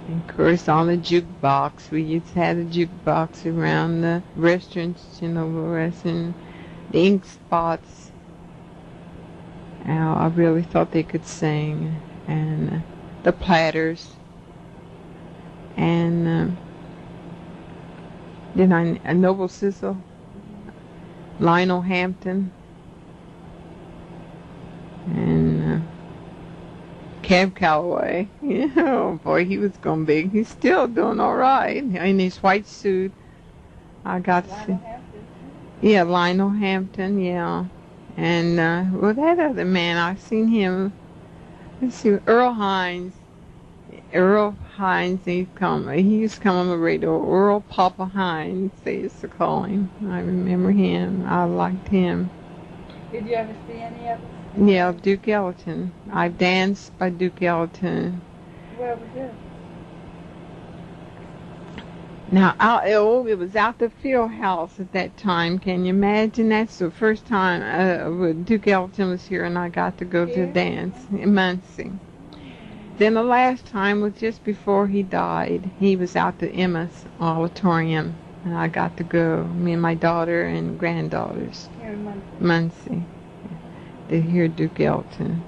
of course, on the jukebox. We used to have a jukebox around the restaurants, the ink spots. I really thought they could sing. And the Platters. And then a Noble Sissle, Lionel Hampton, and Cab Calloway. Oh boy, he was going big. He's still doing all right in his white suit. I got to see. Yeah, Lionel Hampton. Yeah, and well, that other man, I've seen him. Let's see, Earl Hines. Earl Hines. He used to come on the radio. Earl Papa Hines, they used to call him. I remember him. I liked him. Did you ever see any of it? Yeah, Duke Ellington. I danced by Duke Ellington. Where was it? Now, it was out the field house at that time. Can you imagine? That's the first time Duke Ellington was here, and I got to go to dance in Muncie. Then the last time was just before he died. He was out the Emma's Auditorium, and I got to go. Me and my daughter and granddaughters. Here in Muncie. Muncie. To hear Duke Ellington.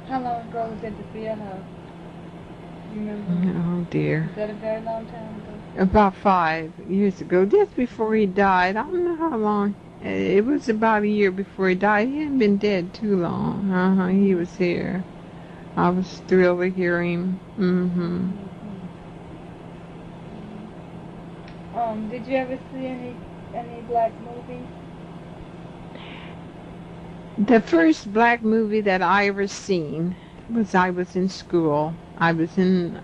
How long ago was it at the field house? Do you remember? Oh dear. Is that a very long time ago? About 5 years ago, just before he died. I don't know how long. It was about a year before he died. He hadn't been dead too long. He was here. I was thrilled to hear him. Did you ever see any black movies? The first black movie that I ever seen was I was in school. I was in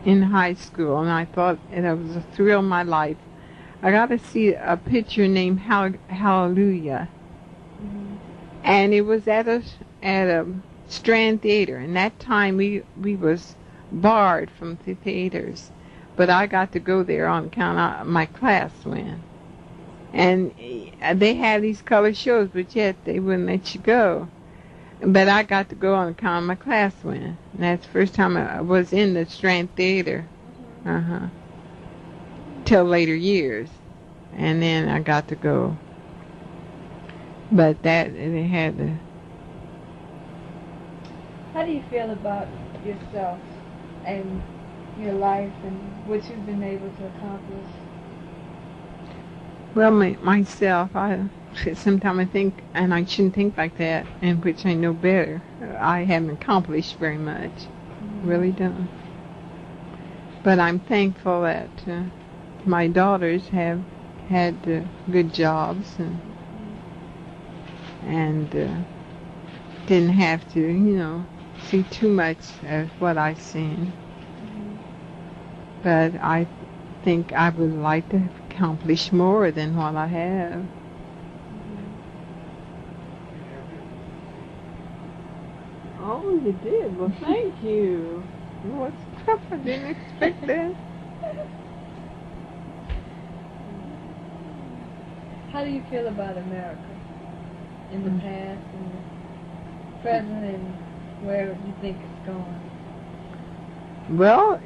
high school, and I thought it was a thrill of my life. I got to see a picture named Hallelujah, and it was at a Strand Theater. And that time we was barred from the theaters, but I got to go there on account of my class went. And they had these color shows, but yet they wouldn't let you go. But I got to go on account of my class went. And that's the first time I was in the Strand Theater. Till later years. And then I got to go. But they had to. How do you feel about yourself and your life and what you've been able to accomplish? Well, myself, sometimes I think, and I shouldn't think like that, in which I know better. I haven't accomplished very much. Really don't. But I'm thankful that my daughters have had good jobs and didn't have to, see too much of what I've seen. But I think I would like to accomplish more than what I have. Oh, you did? Well, thank you. What's tough? I didn't expect that. How do you feel about America in the past and the present and where you think it's going? Well,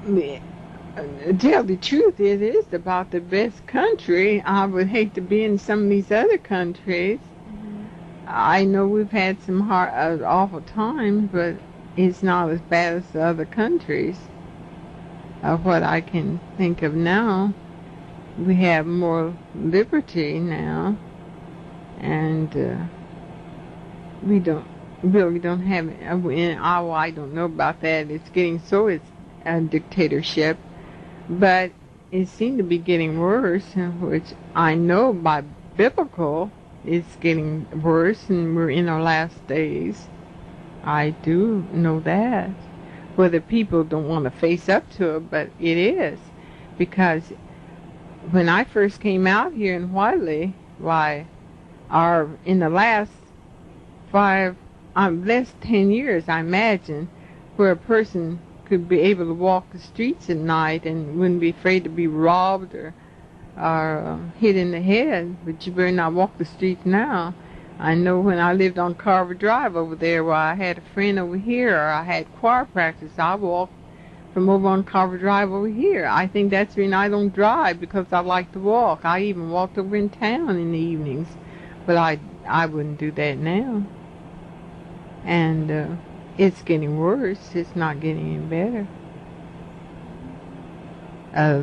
to tell the truth, it is about the best country. I would hate to be in some of these other countries. I know we've had some awful times, but it's not as bad as the other countries. Of what I can think of now, we have more liberty now. and we really don't have it. I don't know about that. It's getting so it's a dictatorship, but it seemed to be getting worse, which I know by biblical it's getting worse, and we're in our last days. I do know that. Whether people don't want to face up to it, but it is. Because when I first came out here in Whiteley, in the last last 10 years, I imagine, where a person could be able to walk the streets at night and wouldn't be afraid to be robbed or hit in the head, but you better not walk the streets now. I know when I lived on Carver Drive over there, where I had a friend over here, or I had choir practice, I walked from over on Carver Drive over here. I think that's the reason I don't drive, because I like to walk. I even walked over in town in the evenings, but I wouldn't do that now. And it's getting worse. It's not getting any better.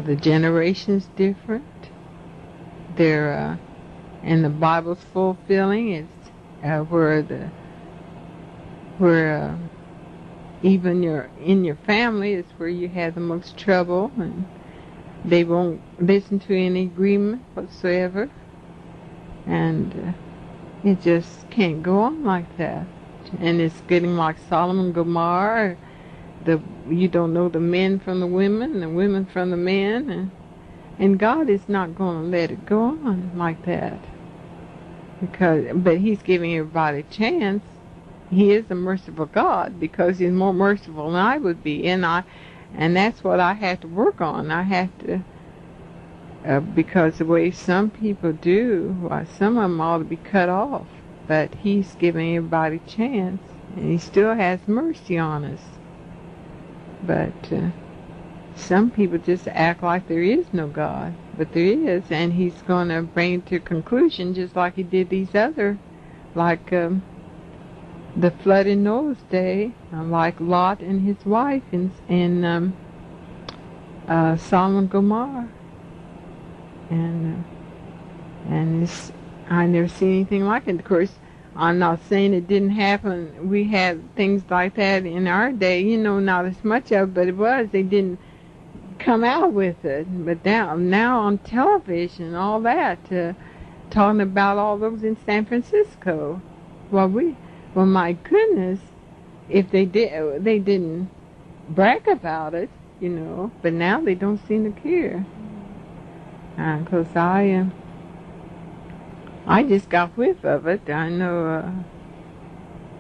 The generation's different. They're and the Bible's fulfilling. It's where even in your family is where you have the most trouble, and they won't listen to any agreement whatsoever, and it just can't go on like that. And it's getting like Sodom and Gomorrah. You don't know the men from the women, and the women from the men, and God is not going to let it go on like that. But He's giving everybody a chance. He is a merciful God, because He's more merciful than I would be, and that's what I have to work on. I have to, because the way some people do, some of them ought to be cut off. But He's giving everybody a chance, and He still has mercy on us. But some people just act like there is no God, but there is, and He's going to bring it to conclusion, just like He did these other, like the flood in Noah's day, like Lot and his wife in Sodom and Gomorrah, and I never seen anything like it. Of course, I'm not saying it didn't happen. We had things like that in our day, not as much of it, but it was. They didn't come out with it. But now on television and all that, talking about all those in San Francisco. Well, my goodness, if they didn't brag about it, but now they don't seem to care. Because I just got whiff of it. I know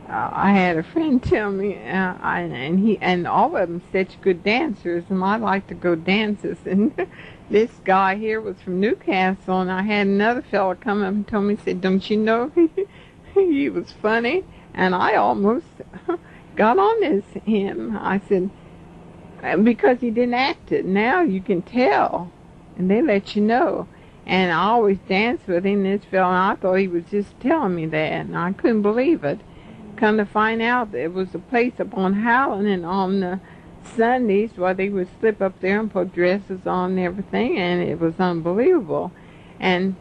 I had a friend tell me, and all of them such good dancers, and I like to go dances. And this guy here was from Newcastle, and I had another fellow come up and told me, said, "Don't you know he was funny?" And I almost got on him. I said, because he didn't act it. Now you can tell, and they let you know. And I always danced with him, this fellow, and I thought he was just telling me that, and I couldn't believe it. Come to find out, there was a place up on Howland, and on the Sundays, they would slip up there and put dresses on and everything, and it was unbelievable. And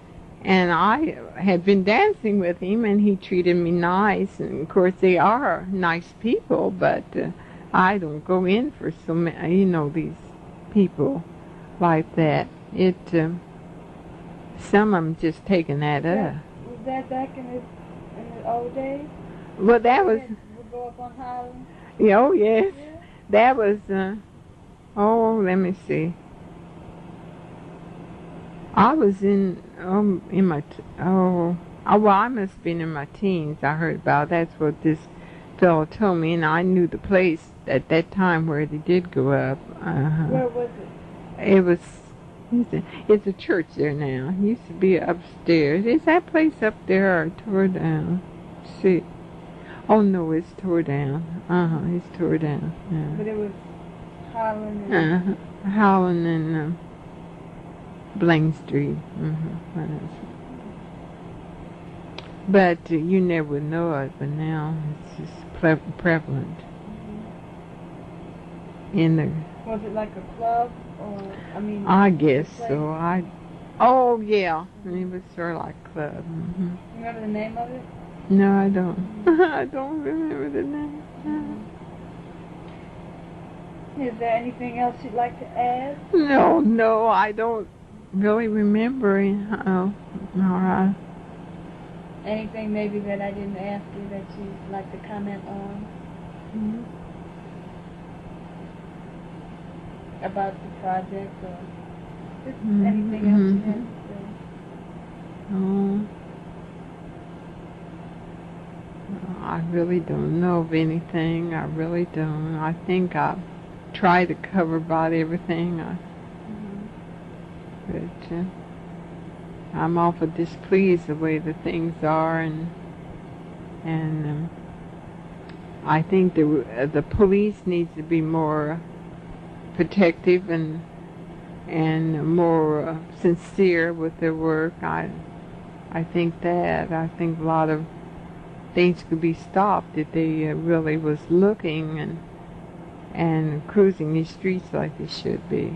I had been dancing with him, and he treated me nice, and of course they are nice people, but I don't go in for so many, these people like that. Some of them just taking that up. Was that back in the old days? Well, that was... Would go up on Highland? Oh, yes. Yeah. That was, let me see. I was I must have been in my teens. I heard about it. That's what this fellow told me, and I knew the place at that time where they did go up. Where was it? It's a church there now. It used to be upstairs. Is that place up there or tore down? Let's see. Oh, no, it's tore down. It's tore down. Yeah. But it was Highland and... Howland and Blaine Street. But you never would know it, but now it's just prevalent. Was it like a club, or, I guess so. Oh, yeah. It was Sherlock Club. Mm-hmm. Remember the name of it? No, I don't. I don't remember the name. Is there anything else you'd like to add? No, I don't really remember. All right. Anything maybe that I didn't ask you that you'd like to comment on? Mm-hmm. About the project or just anything else you had to say? Oh. I really don't know of anything. I really don't. I think I try to cover about everything. But I'm awful displeased the way the things are, and I think the police needs to be more protective and more sincere with their work. I think a lot of things could be stopped if they really was looking and cruising these streets like they should be.